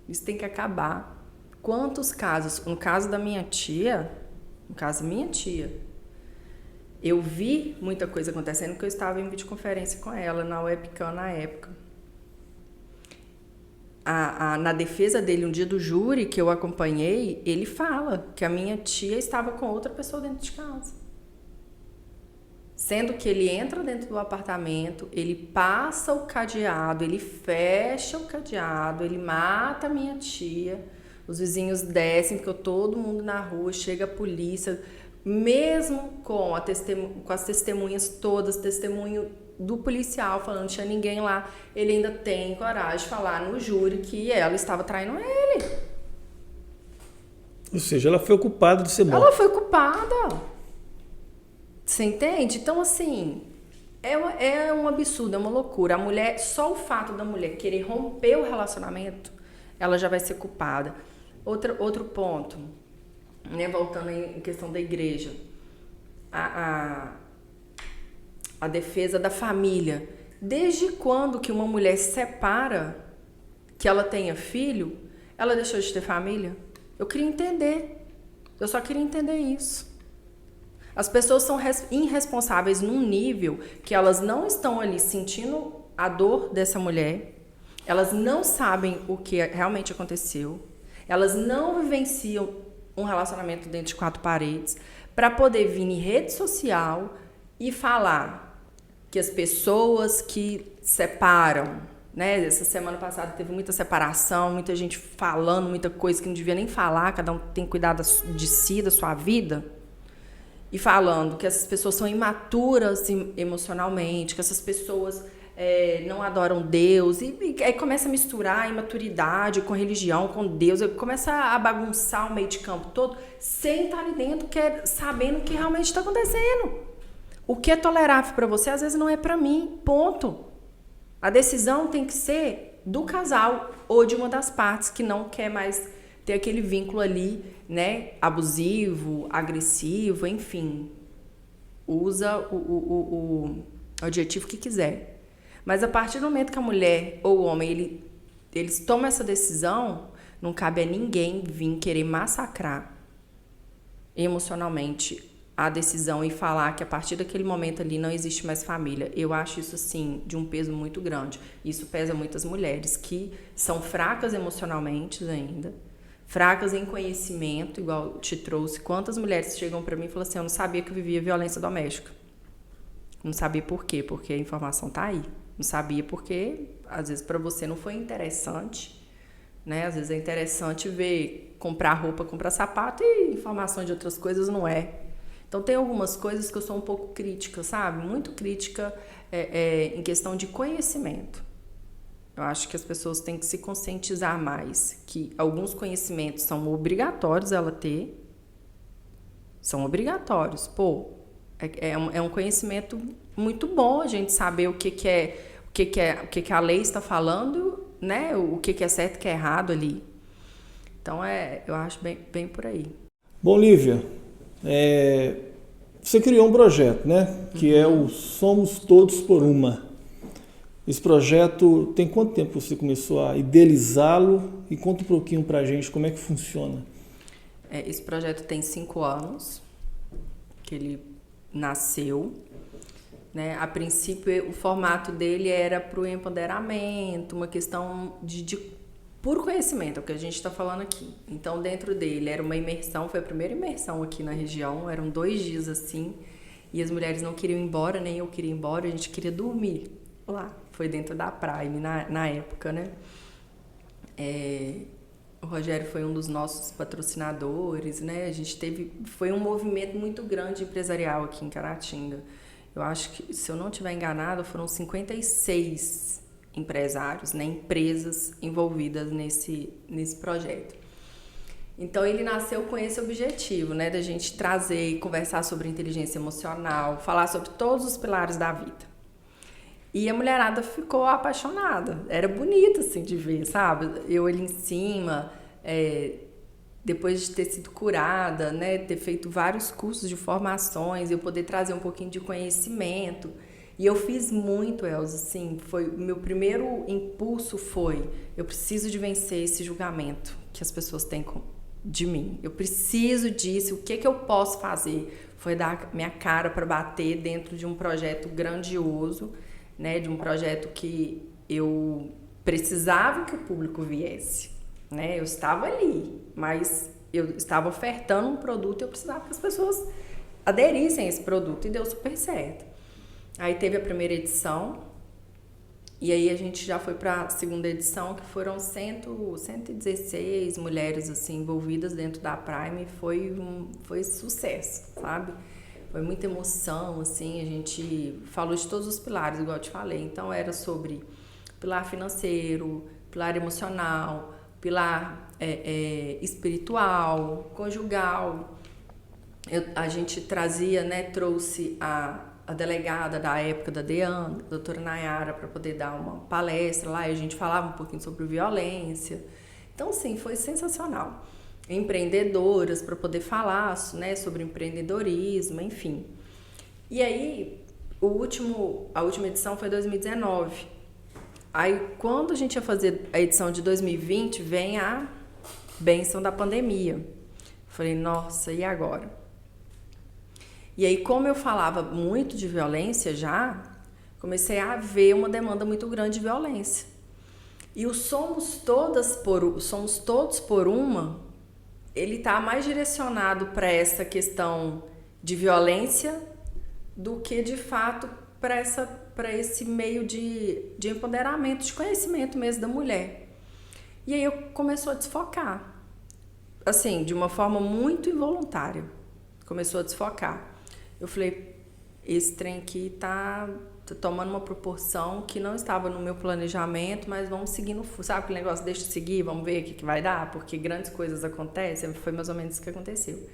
Isso tem que acabar. Quantos casos? No caso da minha tia, eu vi muita coisa acontecendo porque eu estava em videoconferência com ela na webcam na época. Na defesa dele, um dia do júri que eu acompanhei, ele fala que a minha tia estava com outra pessoa dentro de casa. Sendo que ele entra dentro do apartamento, ele passa o cadeado, ele fecha o cadeado, ele mata a minha tia, os vizinhos descem, ficou todo mundo na rua, chega a polícia, mesmo com as testemunhas todas, testemunho do policial falando que tinha ninguém lá, ele ainda tem coragem de falar no júri que ela estava traindo ele. Ou seja, ela foi culpada de ser morta. Ela foi culpada. Você entende? Então, assim, é um absurdo, é uma loucura. A mulher, só o fato da mulher querer romper o relacionamento, ela já vai ser culpada. Outro ponto, né, voltando em questão da igreja, a defesa da família. Desde quando que uma mulher se separa, que ela tenha filho, ela deixou de ter família? Eu queria entender. Eu só queria entender isso. As pessoas são irresponsáveis num nível que elas não estão ali sentindo a dor dessa mulher, elas não sabem o que realmente aconteceu, elas não vivenciam um relacionamento dentro de 4 paredes para poder vir em rede social e falar que as pessoas que separam, né? Essa semana passada teve muita separação, muita gente falando muita coisa que não devia nem falar, cada um tem que cuidar de si, da sua vida. E falando que essas pessoas são imaturas emocionalmente, que essas pessoas não adoram Deus. E aí começa a misturar a imaturidade com religião, com Deus. Começa a bagunçar o meio de campo todo, sem estar ali dentro, sabendo o que realmente está acontecendo. O que é tolerável para você, às vezes não é para mim. Ponto. A decisão tem que ser do casal ou de uma das partes que não quer mais ter aquele vínculo ali, né, abusivo, agressivo, enfim, usa o adjetivo que quiser. Mas a partir do momento que a mulher ou o homem, eles tomam essa decisão, não cabe a ninguém vir querer massacrar emocionalmente a decisão e falar que a partir daquele momento ali não existe mais família. Eu acho isso, assim, de um peso muito grande. Isso pesa muitas mulheres que são fracas emocionalmente ainda, fracas em conhecimento, igual te trouxe. Quantas mulheres chegam para mim e falam assim, eu não sabia que eu vivia violência doméstica. Não sabia por quê, porque a informação tá aí. Não sabia porque, às vezes, para você não foi interessante, né? Às vezes é interessante ver, comprar roupa, comprar sapato e informação de outras coisas não é. Então, tem algumas coisas que eu sou um pouco crítica, sabe? Muito crítica em questão de conhecimento. Eu acho que as pessoas têm que se conscientizar mais, que alguns conhecimentos são obrigatórios ela ter, são obrigatórios. Pô, é um conhecimento muito bom a gente saber o que a lei está falando, né? O que é certo e o que é errado ali. Então, eu acho bem por aí. Bom, Lívia, você criou um projeto, né? Que é o Somos Todos por Uma. Esse projeto, tem quanto tempo você começou a idealizá-lo? E conta um pouquinho pra gente como é que funciona. Esse projeto tem 5 anos que ele nasceu, né? A princípio, o formato dele era para o empoderamento, uma questão de puro conhecimento, é o que a gente está falando aqui. Então, dentro dele era uma imersão, foi a primeira imersão aqui na região, eram 2 dias assim, e as mulheres não queriam ir embora, nem eu queria ir embora, a gente queria dormir lá. Foi dentro da Prime na época, né? O Rogério foi um dos nossos patrocinadores, né? Foi um movimento muito grande empresarial aqui em Caratinga. Eu acho que, se eu não estiver enganada, foram 56 empresários, né? Empresas envolvidas nesse projeto. Então, ele nasceu com esse objetivo, né? Da gente trazer e conversar sobre inteligência emocional, falar sobre todos os pilares da vida. E a mulherada ficou apaixonada. Era bonito, assim, de ver, sabe? Eu ali em cima, depois de ter sido curada, né? Ter feito vários cursos de formações, eu poder trazer um pouquinho de conhecimento. E eu fiz muito, Elza, assim, meu primeiro impulso foi, eu preciso de vencer esse julgamento que as pessoas têm de mim. Eu preciso disso, o que eu posso fazer? Foi dar minha cara para bater dentro de um projeto grandioso, né, de um projeto que eu precisava que o público viesse, né? Eu estava ali, mas eu estava ofertando um produto e eu precisava que as pessoas aderissem a esse produto e deu super certo. Aí teve a primeira edição e aí a gente já foi para a segunda edição, que foram 116 mulheres assim envolvidas dentro da Prime. Foi sucesso, sabe? Foi muita emoção, assim, a gente falou de todos os pilares, igual eu te falei. Então, era sobre pilar financeiro, pilar emocional, pilar espiritual, conjugal. A gente trazia, né, trouxe a delegada da época da DEAN, a doutora Nayara, para poder dar uma palestra lá, e a gente falava um pouquinho sobre violência. Então, sim, foi sensacional. Empreendedoras, para poder falar, né, sobre empreendedorismo, enfim. E aí, a última edição foi 2019. Aí, quando a gente ia fazer a edição de 2020, vem a bênção da pandemia. Falei, nossa, e agora? E aí, como eu falava muito de violência já, comecei a ver uma demanda muito grande de violência. E o Somos Todos por Uma, ele está mais direcionado para essa questão de violência do que, de fato, para esse meio de empoderamento, de conhecimento mesmo da mulher. E aí eu começou a desfocar, assim, de uma forma muito involuntária. Começou a desfocar. Eu falei, esse trem aqui tá tomando uma proporção que não estava no meu planejamento, mas vamos seguir sabe aquele negócio, deixa eu seguir, vamos ver o que vai dar, porque grandes coisas acontecem, foi mais ou menos isso que aconteceu.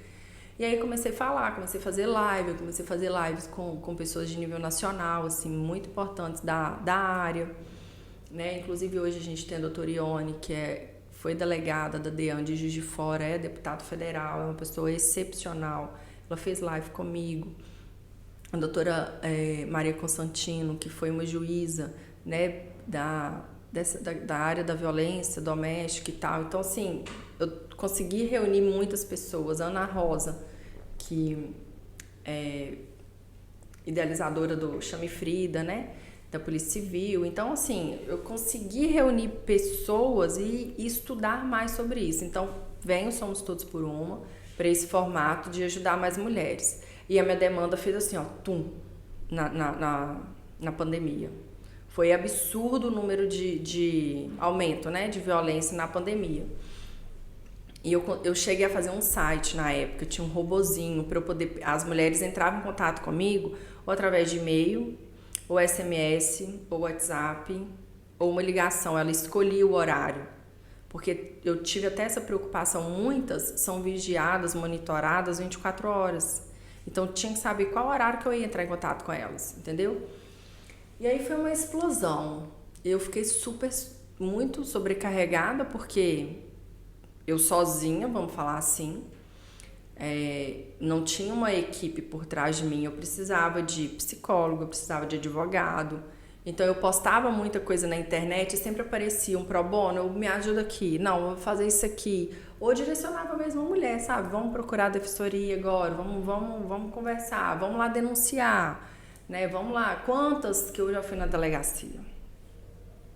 E aí comecei a falar, comecei a fazer lives com pessoas de nível nacional, assim, muito importantes da área, né? Inclusive hoje a gente tem a doutora Ione, que foi delegada da DEAN de Juiz de Fora, é deputado federal, é uma pessoa excepcional. Ela fez live comigo. A doutora Maria Constantino, que foi uma juíza, né, da área da violência doméstica e tal. Então, assim, eu consegui reunir muitas pessoas. Ana Rosa, que é idealizadora do Chame Frida, né, da Polícia Civil. Então, assim, eu consegui reunir pessoas e estudar mais sobre isso. Então, vem o Somos Todos por Uma, para esse formato de ajudar mais mulheres. E a minha demanda fez assim, ó, na pandemia. Foi absurdo o número de aumento, né, de violência na pandemia. E eu cheguei a fazer um site na época, tinha um robozinho para eu poder... As mulheres entravam em contato comigo ou através de e-mail, ou SMS, ou WhatsApp, ou uma ligação. Ela escolhia o horário. Porque eu tive até essa preocupação, muitas são vigiadas, monitoradas 24 horas. Então, tinha que saber qual horário que eu ia entrar em contato com elas, entendeu? E aí foi uma explosão. Eu fiquei muito sobrecarregada, porque eu sozinha, vamos falar assim, não tinha uma equipe por trás de mim. Eu precisava de psicólogo, eu precisava de advogado. Então, eu postava muita coisa na internet e sempre aparecia um pro bono, me ajuda aqui, não, eu vou fazer isso aqui. Ou direcionava mesmo a mulher, sabe? Vamos procurar a defensoria agora, vamos conversar, vamos lá denunciar, né? Vamos lá. Quantas que eu já fui na delegacia?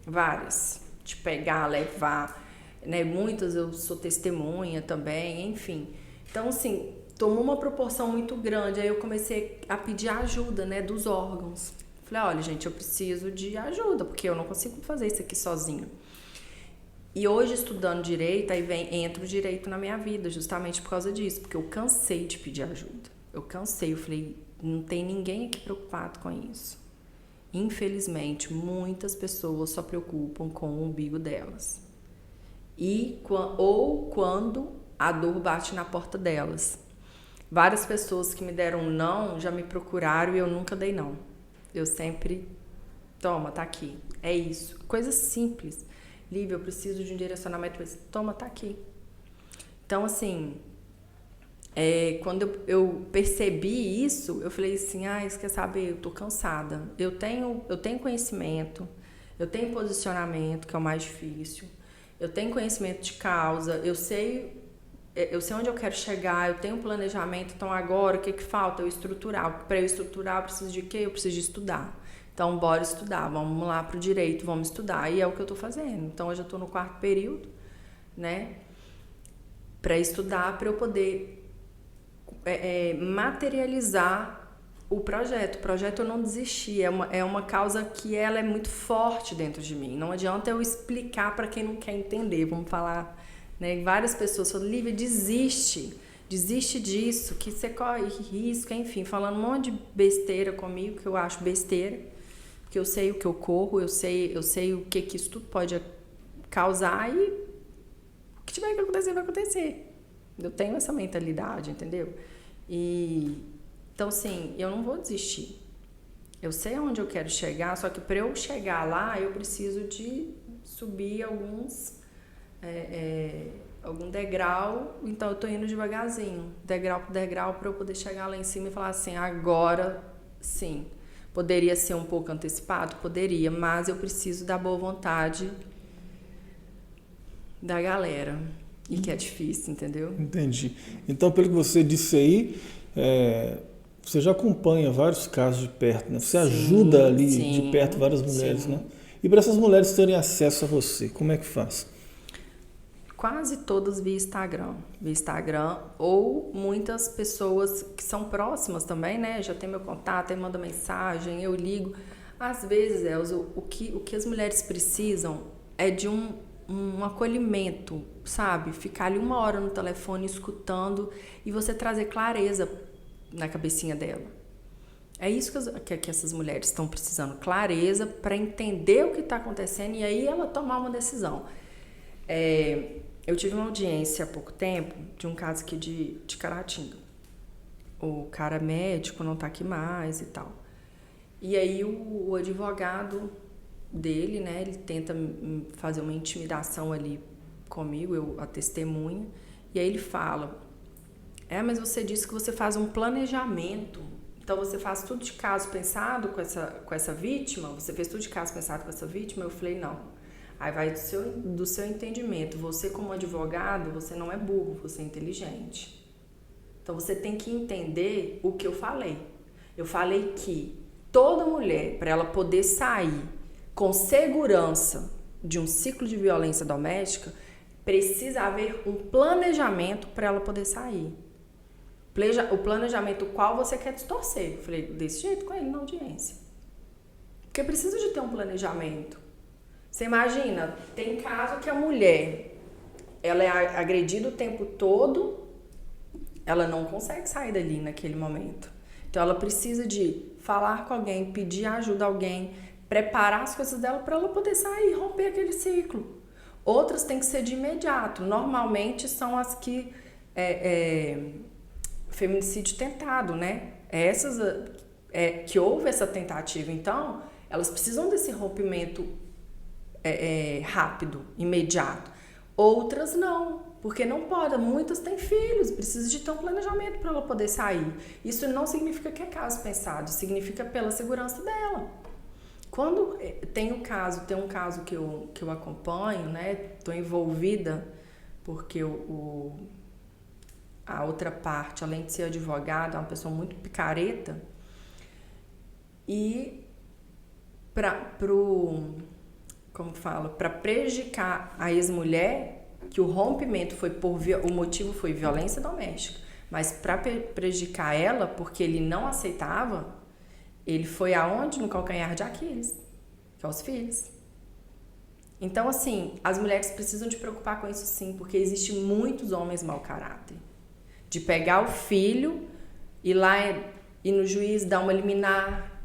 Várias. De pegar, levar, né? Muitas eu sou testemunha também, enfim. Então, assim, tomou uma proporção muito grande. Aí eu comecei a pedir ajuda, né, dos órgãos. Falei, olha, gente, eu preciso de ajuda, porque eu não consigo fazer isso aqui sozinho. E hoje, estudando direito, aí entra o direito na minha vida, justamente por causa disso, porque eu cansei de pedir ajuda. Eu falei, não tem ninguém aqui preocupado com isso. Infelizmente, muitas pessoas só preocupam com o umbigo delas. Ou quando a dor bate na porta delas. Várias pessoas que me deram não já me procuraram e eu nunca dei não. Eu sempre, toma, tá aqui, é isso. Coisa simples. Lívia, eu preciso de um direcionamento. Toma, tá aqui. Então, assim, quando eu percebi isso, eu falei assim, você quer saber, eu tô cansada. Eu tenho conhecimento, eu tenho posicionamento, que é o mais difícil. Eu tenho conhecimento de causa, eu sei onde eu quero chegar, eu tenho um planejamento, então agora o que falta? Eu estruturar. Para eu estruturar, eu preciso de quê? Eu preciso de estudar. Então, bora estudar, vamos lá para o direito, vamos estudar. E é o que eu estou fazendo. Então, hoje eu estou no 4º período, né? Para estudar, para eu poder materializar o projeto. O projeto eu não desisti, é uma causa que ela é muito forte dentro de mim. Não adianta eu explicar para quem não quer entender, vamos falar... Né? Várias pessoas falam, Lívia, desiste. desiste disso, que você corre risco, enfim, falando um monte de besteira comigo, que eu acho besteira, porque eu sei o que eu corro, eu sei o que isso tudo pode causar e o que tiver que acontecer, vai acontecer. Eu tenho essa mentalidade, entendeu? Então, assim, eu não vou desistir. Eu sei aonde eu quero chegar, só que para eu chegar lá, eu preciso de subir algum degrau, então eu tô indo devagarzinho, degrau por degrau, para eu poder chegar lá em cima e falar assim, agora sim. Poderia ser um pouco antecipado? Poderia, mas eu preciso da boa vontade da galera, e que é difícil, entendeu? Entendi. Então, pelo que você disse aí, você já acompanha vários casos de perto, né? Você ajuda ali de perto várias mulheres, né? E para essas mulheres terem acesso a você, como é que faz? Quase todas via Instagram, ou muitas pessoas que são próximas também, né? Já tem meu contato, aí manda mensagem, eu ligo. Às vezes, Elza, o que as mulheres precisam é de um acolhimento, sabe? Ficar ali 1 hora no telefone escutando e você trazer clareza na cabecinha dela. É isso que essas mulheres estão precisando, clareza para entender o que está acontecendo e aí ela tomar uma decisão. Eu tive uma audiência há pouco tempo de um caso aqui de Caratinga. O cara é médico, não tá aqui mais e tal. E aí o advogado dele, né, ele tenta fazer uma intimidação ali comigo, a testemunha, e aí ele fala, mas você disse que você faz um planejamento, então você faz tudo de caso pensado com essa vítima, você fez tudo de caso pensado com essa vítima? Eu falei, não. Aí vai do seu entendimento. Você, como advogado, você não é burro, você é inteligente. Então, você tem que entender o que eu falei. Eu falei que toda mulher, para ela poder sair com segurança de um ciclo de violência doméstica, precisa haver um planejamento para ela poder sair. O planejamento qual você quer distorcer. Eu falei desse jeito com ele na audiência. Porque precisa de ter um planejamento. Você imagina, tem caso que a mulher, ela é agredida o tempo todo, ela não consegue sair dali naquele momento. Então ela precisa de falar com alguém, pedir ajuda a alguém, preparar as coisas dela para ela poder sair e romper aquele ciclo. Outras têm que ser de imediato. Normalmente são as que feminicídio tentado, né? Essas que houve essa tentativa, então, elas precisam desse rompimento rápido, imediato. Outras não, porque não pode. Muitas têm filhos, precisa de ter um planejamento para ela poder sair. Isso não significa que é caso pensado, significa pela segurança dela. Quando tem um caso que eu acompanho, né? Estou envolvida porque a outra parte, além de ser advogada, é uma pessoa muito picareta e para prejudicar a ex-mulher, que o rompimento o motivo foi violência doméstica, mas para prejudicar ela, porque ele não aceitava, ele foi aonde? No calcanhar de Aquiles, que é os filhos. Então, assim, as mulheres precisam de preocupar com isso sim, porque existem muitos homens mau caráter. De pegar o filho e no juiz dar uma liminar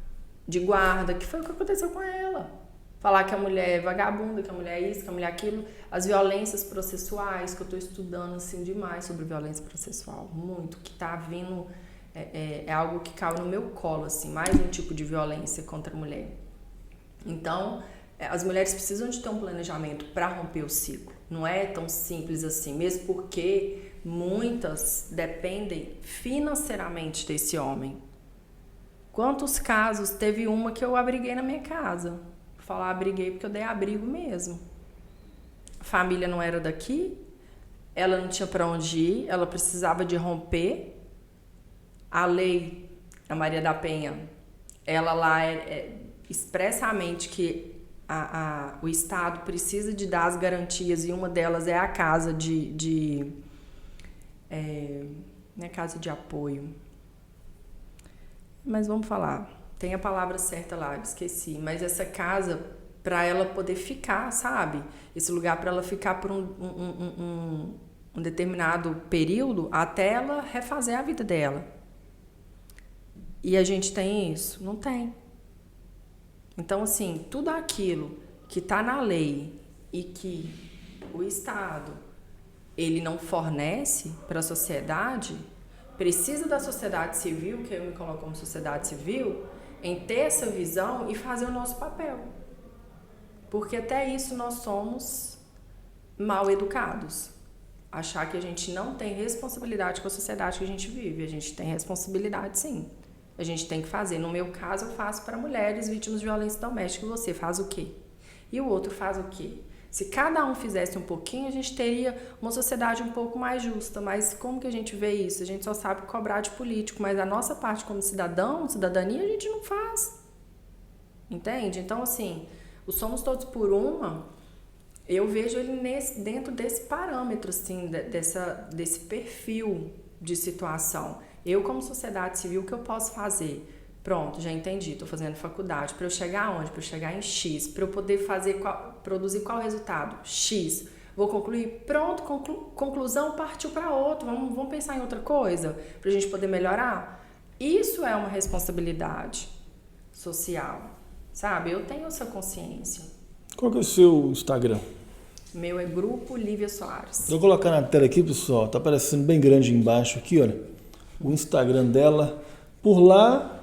de guarda, que foi o que aconteceu com ela. Falar que a mulher é vagabunda, que a mulher é isso, que a mulher é aquilo. As violências processuais, que eu estou estudando assim demais sobre violência processual, muito, que está vindo, é algo que caiu no meu colo, assim, mais um tipo de violência contra a mulher. Então, as mulheres precisam de ter um planejamento para romper o ciclo. Não é tão simples assim, mesmo porque muitas dependem financeiramente desse homem. Quantos casos? Teve uma que eu abriguei na minha casa. Falar abriguei porque eu dei abrigo mesmo. A família não era daqui, ela não tinha para onde ir, ela precisava de romper. A lei, a Maria da Penha, ela lá expressamente que o Estado precisa de dar as garantias e uma delas é a casa não é casa de apoio. Mas vamos falar. Tem a palavra certa lá, esqueci. Mas essa casa, para ela poder ficar, sabe? Esse lugar para ela ficar por um determinado período até ela refazer a vida dela. E a gente tem isso? Não tem. Então, assim, tudo aquilo que está na lei e que o Estado ele não fornece para a sociedade, precisa da sociedade civil, que eu me coloco como sociedade civil, em ter essa visão e fazer o nosso papel. Porque até isso nós somos mal educados. Achar que a gente não tem responsabilidade com a sociedade que a gente vive. A gente tem responsabilidade, sim. A gente tem que fazer. No meu caso, eu faço para mulheres vítimas de violência doméstica. E você faz o quê? E o outro faz o quê? Se cada um fizesse um pouquinho, a gente teria uma sociedade um pouco mais justa. Mas como que a gente vê isso? A gente só sabe cobrar de político, mas a nossa parte como cidadão, cidadania, a gente não faz. Entende? Então, assim, o Somos Todos por Uma, eu vejo ele dentro desse parâmetro, assim, desse perfil de situação. Eu, como sociedade civil, o que eu posso fazer? Pronto, já entendi, estou fazendo faculdade. Para eu chegar aonde? Para eu chegar em X. Para eu poder produzir qual resultado? X. Vou concluir? Pronto, conclusão, partiu para outro. Vamos pensar em outra coisa? Para a gente poder melhorar? Isso é uma responsabilidade social, sabe? Eu tenho essa consciência. Qual que é o seu Instagram? Meu é Grupo Lívia Soares. Vou colocar na tela aqui, pessoal. Tá aparecendo bem grande embaixo aqui, olha. O Instagram dela. Por lá,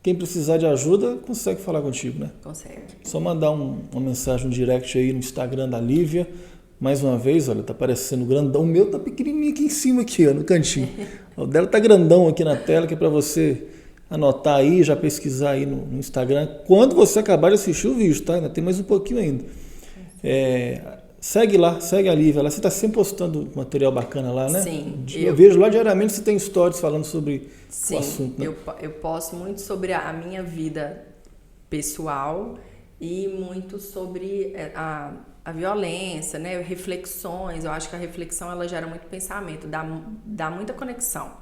quem precisar de ajuda, consegue falar contigo, né? Consegue. Só mandar uma mensagem, um direct aí no Instagram da Lívia. Mais uma vez, olha, tá aparecendo grandão. O meu tá pequenininho aqui em cima, aqui, ó, no cantinho. O dela tá grandão aqui na tela, que é para você anotar aí, já pesquisar aí no Instagram. Quando você acabar de assistir o vídeo, tá? Ainda tem mais um pouquinho ainda. Segue lá, segue a Lívia lá. Você está sempre postando material bacana lá, né? Sim. Eu vejo lá diariamente, você tem stories falando sobre sim, o assunto, né? Eu posto muito sobre a minha vida pessoal e muito sobre a violência, né? Reflexões. Eu acho que a reflexão ela gera muito pensamento, dá muita conexão.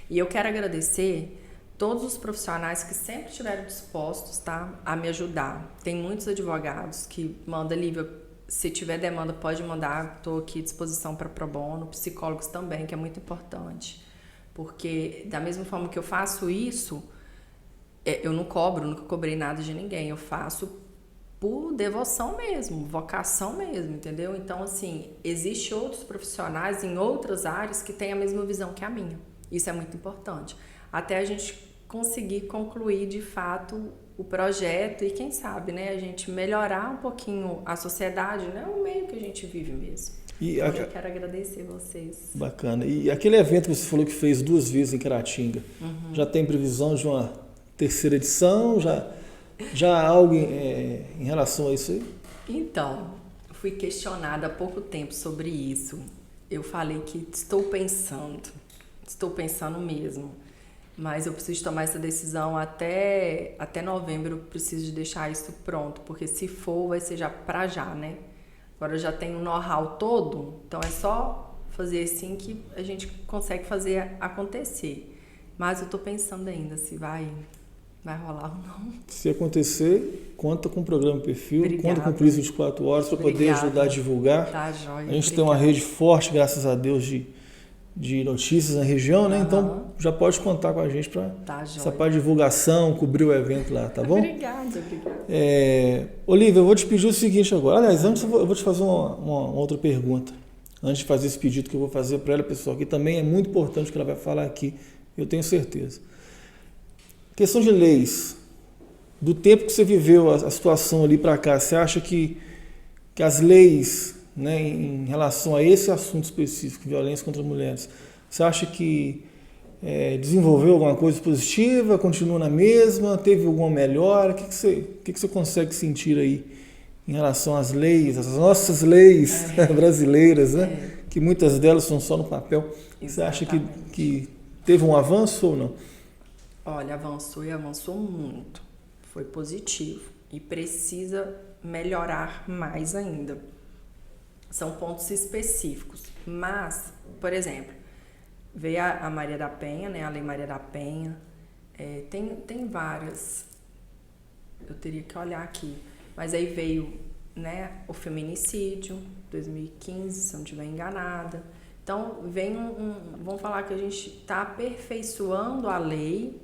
E eu quero agradecer todos os profissionais que sempre estiveram dispostos, tá, a me ajudar. Tem muitos advogados que mandam, Lívia, se tiver demanda, pode mandar, estou aqui à disposição para pro bono, psicólogos também, que é muito importante, porque da mesma forma que eu faço isso, eu não cobro, nunca cobrei nada de ninguém, eu faço por devoção mesmo, vocação mesmo, entendeu? Então, assim, existem outros profissionais em outras áreas que têm a mesma visão que a minha, isso é muito importante, até a gente conseguir concluir de fato o projeto e quem sabe, né, a gente melhorar um pouquinho a sociedade, né, o meio que a gente vive mesmo. Eu quero agradecer vocês. Bacana. E aquele evento que você falou que fez 2 vezes em Caratinga, já tem previsão de uma terceira edição? Já há algo em relação a isso aí? Então, fui questionada há pouco tempo sobre isso. Eu falei que estou pensando mesmo. Mas eu preciso tomar essa decisão até novembro, eu preciso de deixar isso pronto, porque se for, vai ser já pra já, né? Agora eu já tenho o know-how todo, então é só fazer assim que a gente consegue fazer acontecer. Mas eu tô pensando ainda se vai rolar ou não. Se acontecer, conta com o programa Perfil, Obrigada. Conta com o Polícia 24 Horas para poder ajudar a divulgar. Tá, joia. A gente tem uma rede forte, graças a Deus, de notícias na região, né? Então já pode contar com a gente para essa parte de divulgação, cobrir o evento lá, tá bom? Obrigada. Olívia, eu vou te pedir o seguinte agora. Aliás, antes eu vou te fazer uma outra pergunta. Antes de fazer esse pedido que eu vou fazer para ela, pessoal, que também é muito importante o que ela vai falar aqui, eu tenho certeza. Questão de leis. Do tempo que você viveu a situação ali para cá, você acha que as leis, né, em relação a esse assunto específico, violência contra mulheres, você acha que desenvolveu alguma coisa positiva, continua na mesma, teve alguma melhora? O que você consegue sentir aí em relação às leis, as nossas leis brasileiras, né? Que muitas delas são só no papel. Exatamente. Você acha que teve um avanço ou não? Olha, avançou e avançou muito. Foi positivo e precisa melhorar mais ainda. São pontos específicos, mas, por exemplo, veio a Maria da Penha, né, a Lei Maria da Penha, tem várias, eu teria que olhar aqui, mas aí veio, né, o feminicídio, 2015, se eu não estiver enganada, Então, vamos falar que a gente está aperfeiçoando a lei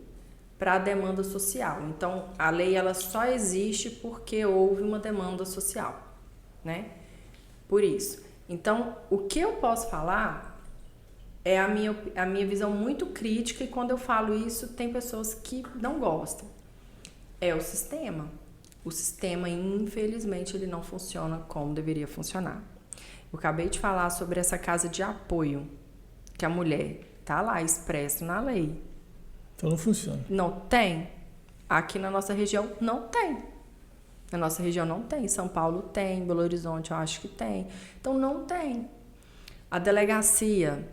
para a demanda social. Então, a lei ela só existe porque houve uma demanda social, né? Por isso. Então, o que eu posso falar é a minha visão muito crítica, e quando eu falo isso, tem pessoas que não gostam. É o sistema. O sistema, infelizmente, ele não funciona como deveria funcionar. Eu acabei de falar sobre essa casa de apoio, que a mulher está lá expresso na lei. Então não funciona. Não tem. Aqui na nossa região não tem. Na nossa região não tem. São Paulo tem, Belo Horizonte eu acho que tem. Então não tem. A delegacia,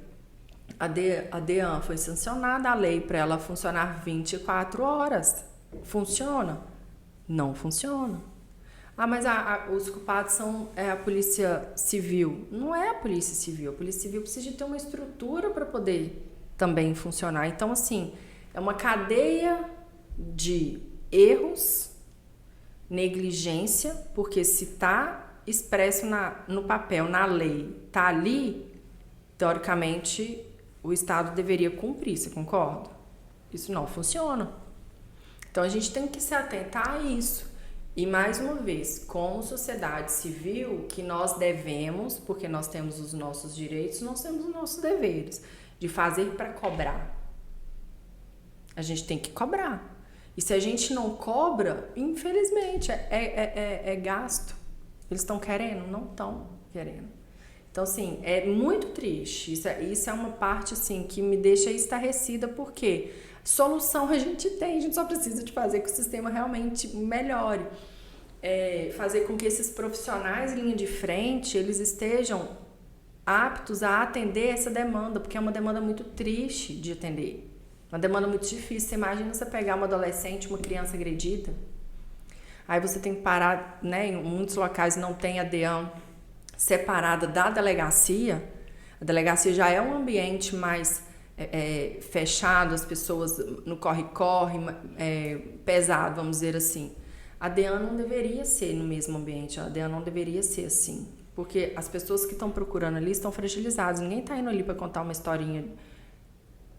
a DEAN foi sancionada a lei para ela funcionar 24 horas. Funciona? Não funciona. Ah, mas os culpados são a polícia civil. Não é a polícia civil. A polícia civil precisa de ter uma estrutura para poder também funcionar. Então, assim, é uma cadeia de erros, negligência, porque se está expresso no papel, na lei, está ali, teoricamente, o Estado deveria cumprir, você concorda? Isso não funciona. Então, a gente tem que se atentar a isso. E, mais uma vez, como sociedade civil, que nós devemos, porque nós temos os nossos direitos, nós temos os nossos deveres, de fazer para cobrar. A gente tem que cobrar. E se a gente não cobra, infelizmente, é gasto. Eles estão querendo? Não estão querendo. Então, assim, é muito triste. Isso é uma parte, assim, que me deixa estarrecida, porque solução a gente só precisa de fazer que o sistema realmente melhore. Fazer com que esses profissionais em linha de frente, eles estejam aptos a atender essa demanda, porque é uma demanda muito triste de atender. Uma demanda muito difícil. Você imagina você pegar uma adolescente, uma criança agredida, aí você tem que parar, né? Em muitos locais não tem a DEAN separada da delegacia. A delegacia já é um ambiente mais fechado, as pessoas no corre-corre, pesado, vamos dizer assim. A DEAN não deveria ser no mesmo ambiente, a DEAN não deveria ser assim, porque as pessoas que estão procurando ali estão fragilizadas. Ninguém está indo ali para contar uma historinha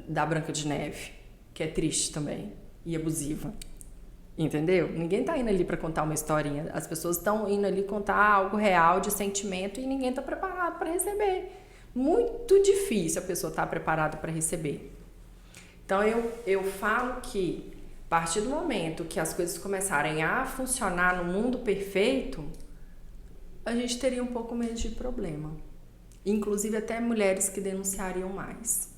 da Branca de Neve, que é triste também e abusiva, entendeu? Ninguém está indo ali para contar uma historinha. As pessoas estão indo ali contar algo real de sentimento e ninguém está preparado para receber. Muito difícil a pessoa estar preparada para receber. Então eu falo que a partir do momento que as coisas começarem a funcionar no mundo perfeito, a gente teria um pouco menos de problema. Inclusive até mulheres que denunciariam mais.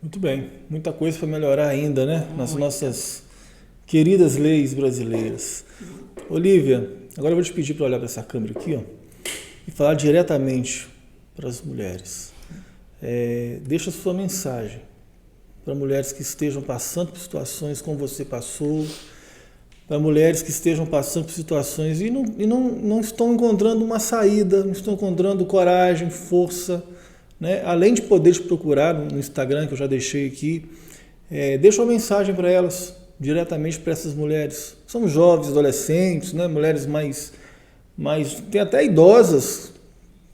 Muito bem. Muita coisa para melhorar ainda, né? Nas nossas queridas leis brasileiras. Olívia, agora eu vou te pedir para olhar para essa câmera aqui, ó, e falar diretamente para as mulheres. Deixa a sua mensagem para mulheres que estejam passando por situações como você passou, para mulheres que estejam passando por situações e não estão encontrando uma saída, não estão encontrando coragem, força, né? Além de poder te procurar no Instagram, que eu já deixei aqui, deixa uma mensagem para elas, diretamente para essas mulheres. São jovens, adolescentes, né? Mulheres mais tem até idosas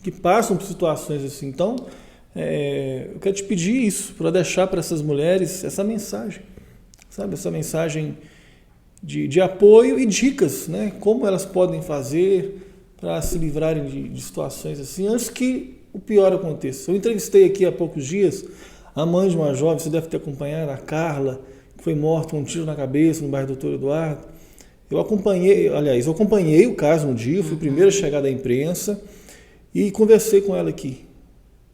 que passam por situações assim. Então, eu quero te pedir isso, para deixar para essas mulheres essa mensagem, sabe? Essa mensagem de apoio e dicas, né? Como elas podem fazer para se livrarem de situações assim, antes que o pior aconteça. Eu entrevistei aqui há poucos dias a mãe de uma jovem, você deve ter acompanhado, a Carla, que foi morta com um tiro na cabeça no bairro Doutor Eduardo. Eu acompanhei o caso no dia, fui o primeiro a chegar da imprensa e conversei com ela aqui.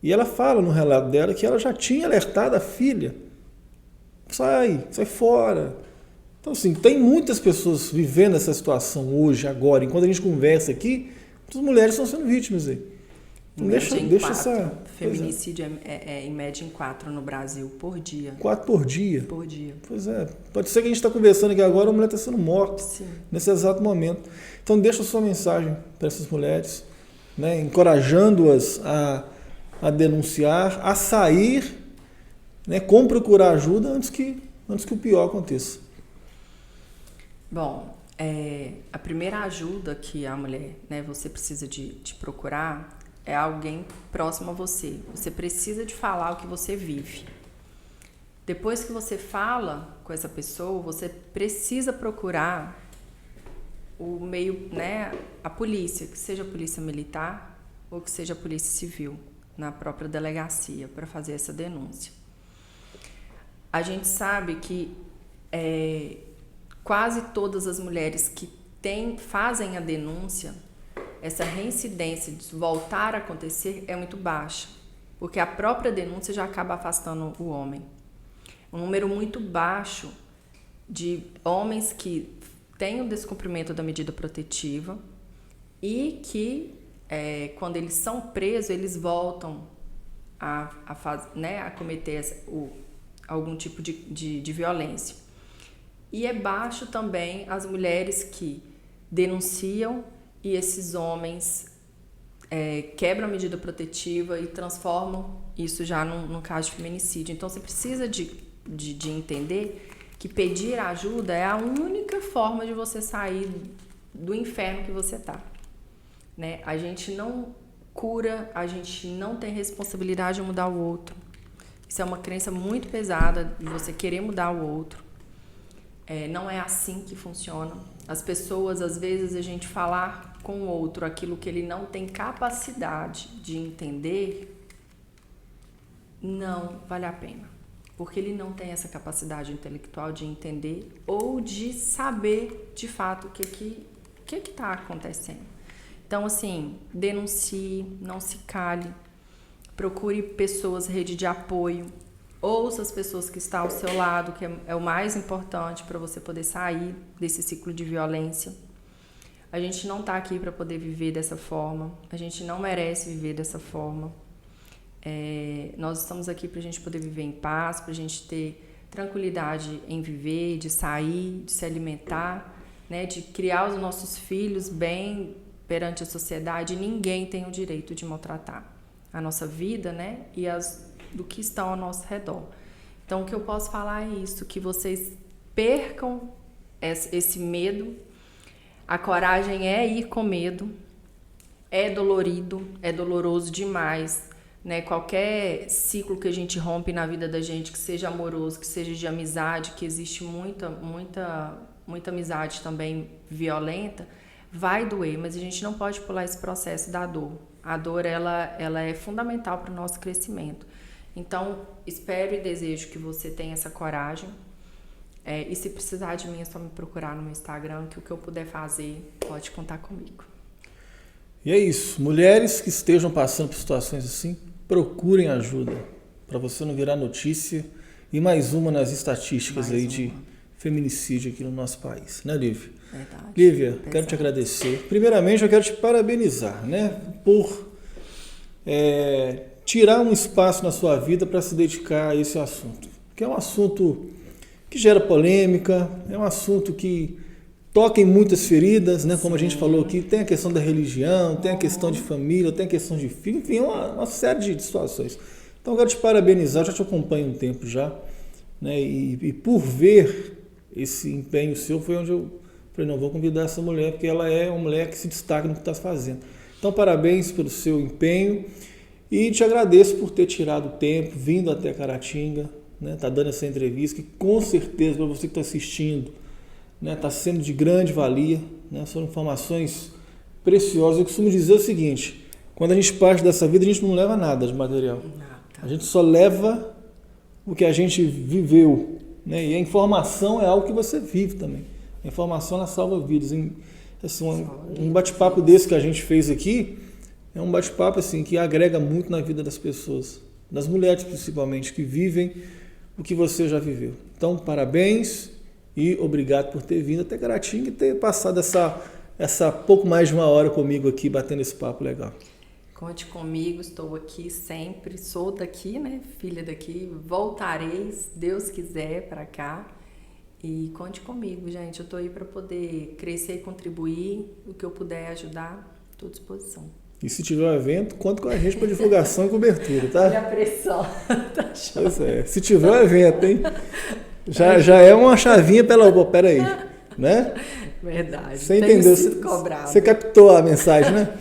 E ela fala no relato dela que ela já tinha alertado a filha. Sai fora. Então, assim, tem muitas pessoas vivendo essa situação hoje, agora. Enquanto a gente conversa aqui, muitas mulheres estão sendo vítimas aí. Então, deixa essa... Feminicídio é em média em 4 no Brasil, por dia. 4 por dia? Por dia. Pois é. Pode ser que a gente está conversando aqui agora, a mulher está sendo morta. Sim. Nesse exato momento. Então, deixa a sua mensagem para essas mulheres, né, encorajando-as a denunciar, a sair, né, como procurar ajuda antes que o pior aconteça. Bom, a primeira ajuda que a mulher, né, você precisa de procurar é alguém próximo a você. Você precisa de falar o que você vive. Depois que você fala com essa pessoa, você precisa procurar o meio, né, a polícia, que seja a polícia militar ou que seja a polícia civil, na própria delegacia, para fazer essa denúncia. A gente sabe que quase todas as mulheres que fazem a denúncia, essa reincidência de voltar a acontecer é muito baixa, porque a própria denúncia já acaba afastando o homem. Um número muito baixo de homens que têm o descumprimento da medida protetiva e que, quando eles são presos, eles voltam a cometer algum tipo de violência. E é baixo também as mulheres que denunciam e esses homens quebram a medida protetiva e transformam isso já num caso de feminicídio. Então, você precisa de entender que pedir ajuda é a única forma de você sair do inferno que você está. Né? A gente não cura, a gente não tem responsabilidade de mudar o outro. Isso é uma crença muito pesada de você querer mudar o outro. Não é assim que funciona. As pessoas, às vezes, a gente falar com o outro aquilo que ele não tem capacidade de entender, não vale a pena. Porque ele não tem essa capacidade intelectual de entender ou de saber, de fato, o que está acontecendo. Então, assim, denuncie, não se cale, procure pessoas, rede de apoio, ouça as pessoas que estão ao seu lado, que é o mais importante para você poder sair desse ciclo de violência. A gente não está aqui para poder viver dessa forma, a gente não merece viver dessa forma. Nós estamos aqui para a gente poder viver em paz, para a gente ter tranquilidade em viver, de sair, de se alimentar, né, de criar os nossos filhos bem perante a sociedade. Ninguém tem o direito de maltratar a nossa vida, né, e do que estão ao nosso redor. Então, o que eu posso falar é isso, que vocês percam esse medo. A coragem é ir com medo, é dolorido, é doloroso demais. Né, qualquer ciclo que a gente rompe na vida da gente, que seja amoroso, que seja de amizade, que existe muita amizade também violenta, vai doer, mas a gente não pode pular esse processo da dor. A dor, ela é fundamental para o nosso crescimento. Então, espero e desejo que você tenha essa coragem. E se precisar de mim, é só me procurar no meu Instagram, que o que eu puder fazer, pode contar comigo. E é isso. Mulheres que estejam passando por situações assim, procurem ajuda, para você não virar notícia e mais uma nas estatísticas de feminicídio aqui no nosso país, né, Lívia? Verdade. Lívia, quero te agradecer. Primeiramente, eu quero te parabenizar, né, por tirar um espaço na sua vida para se dedicar a esse assunto, que é um assunto que gera polêmica, é um assunto que toca em muitas feridas, né? Como a gente falou aqui, tem a questão da religião, tem a questão de família, tem a questão de filho, enfim, uma série de situações. Então, eu quero te parabenizar, já te acompanho um tempo já, né? E por ver esse empenho seu, foi onde eu falei, não, vou convidar essa mulher, porque ela é uma mulher que se destaca no que está fazendo. Então, parabéns pelo seu empenho e te agradeço por ter tirado o tempo, vindo até Caratinga, né? Tá dando essa entrevista, que com certeza, para você que está assistindo, está sendo de grande valia, né? São informações preciosas. Eu costumo dizer o seguinte, quando a gente parte dessa vida, a gente não leva nada de material. A gente só leva o que a gente viveu, né? E a informação é algo que você vive também. A informação, ela salva vidas. Assim, um bate-papo desse que a gente fez aqui, é um bate-papo assim, que agrega muito na vida das pessoas, das mulheres principalmente, que vivem o que você já viveu. Então, parabéns. E obrigado por ter vindo até Caratinga e ter passado essa pouco mais de uma hora comigo aqui, batendo esse papo legal. Conte comigo, estou aqui sempre, sou daqui, né? Filha daqui, voltarei, se Deus quiser, para cá. E conte comigo, gente. Eu estou aí para poder crescer e contribuir, o que eu puder ajudar, estou à disposição. E se tiver um evento, conta com a gente para divulgação e cobertura, tá? Olha a pressão. Tá show. Pois é, se tiver um evento, hein? Já é uma chavinha peraí, né? Verdade. Você entendeu? Sido cobrado. Você captou a mensagem, né?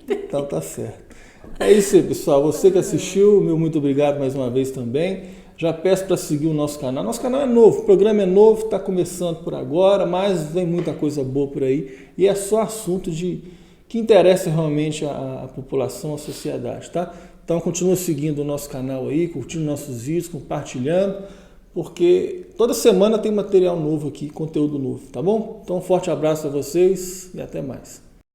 Então tá certo. É isso aí, pessoal. Você que assistiu, meu muito obrigado mais uma vez também. Já peço para seguir o nosso canal. Nosso canal é novo, o programa é novo, está começando por agora, mas vem muita coisa boa por aí. E é só assunto que interessa realmente a população, a sociedade, tá? Então continua seguindo o nosso canal aí, curtindo nossos vídeos, compartilhando, porque toda semana tem material novo aqui, conteúdo novo, tá bom? Então um forte abraço a vocês e até mais.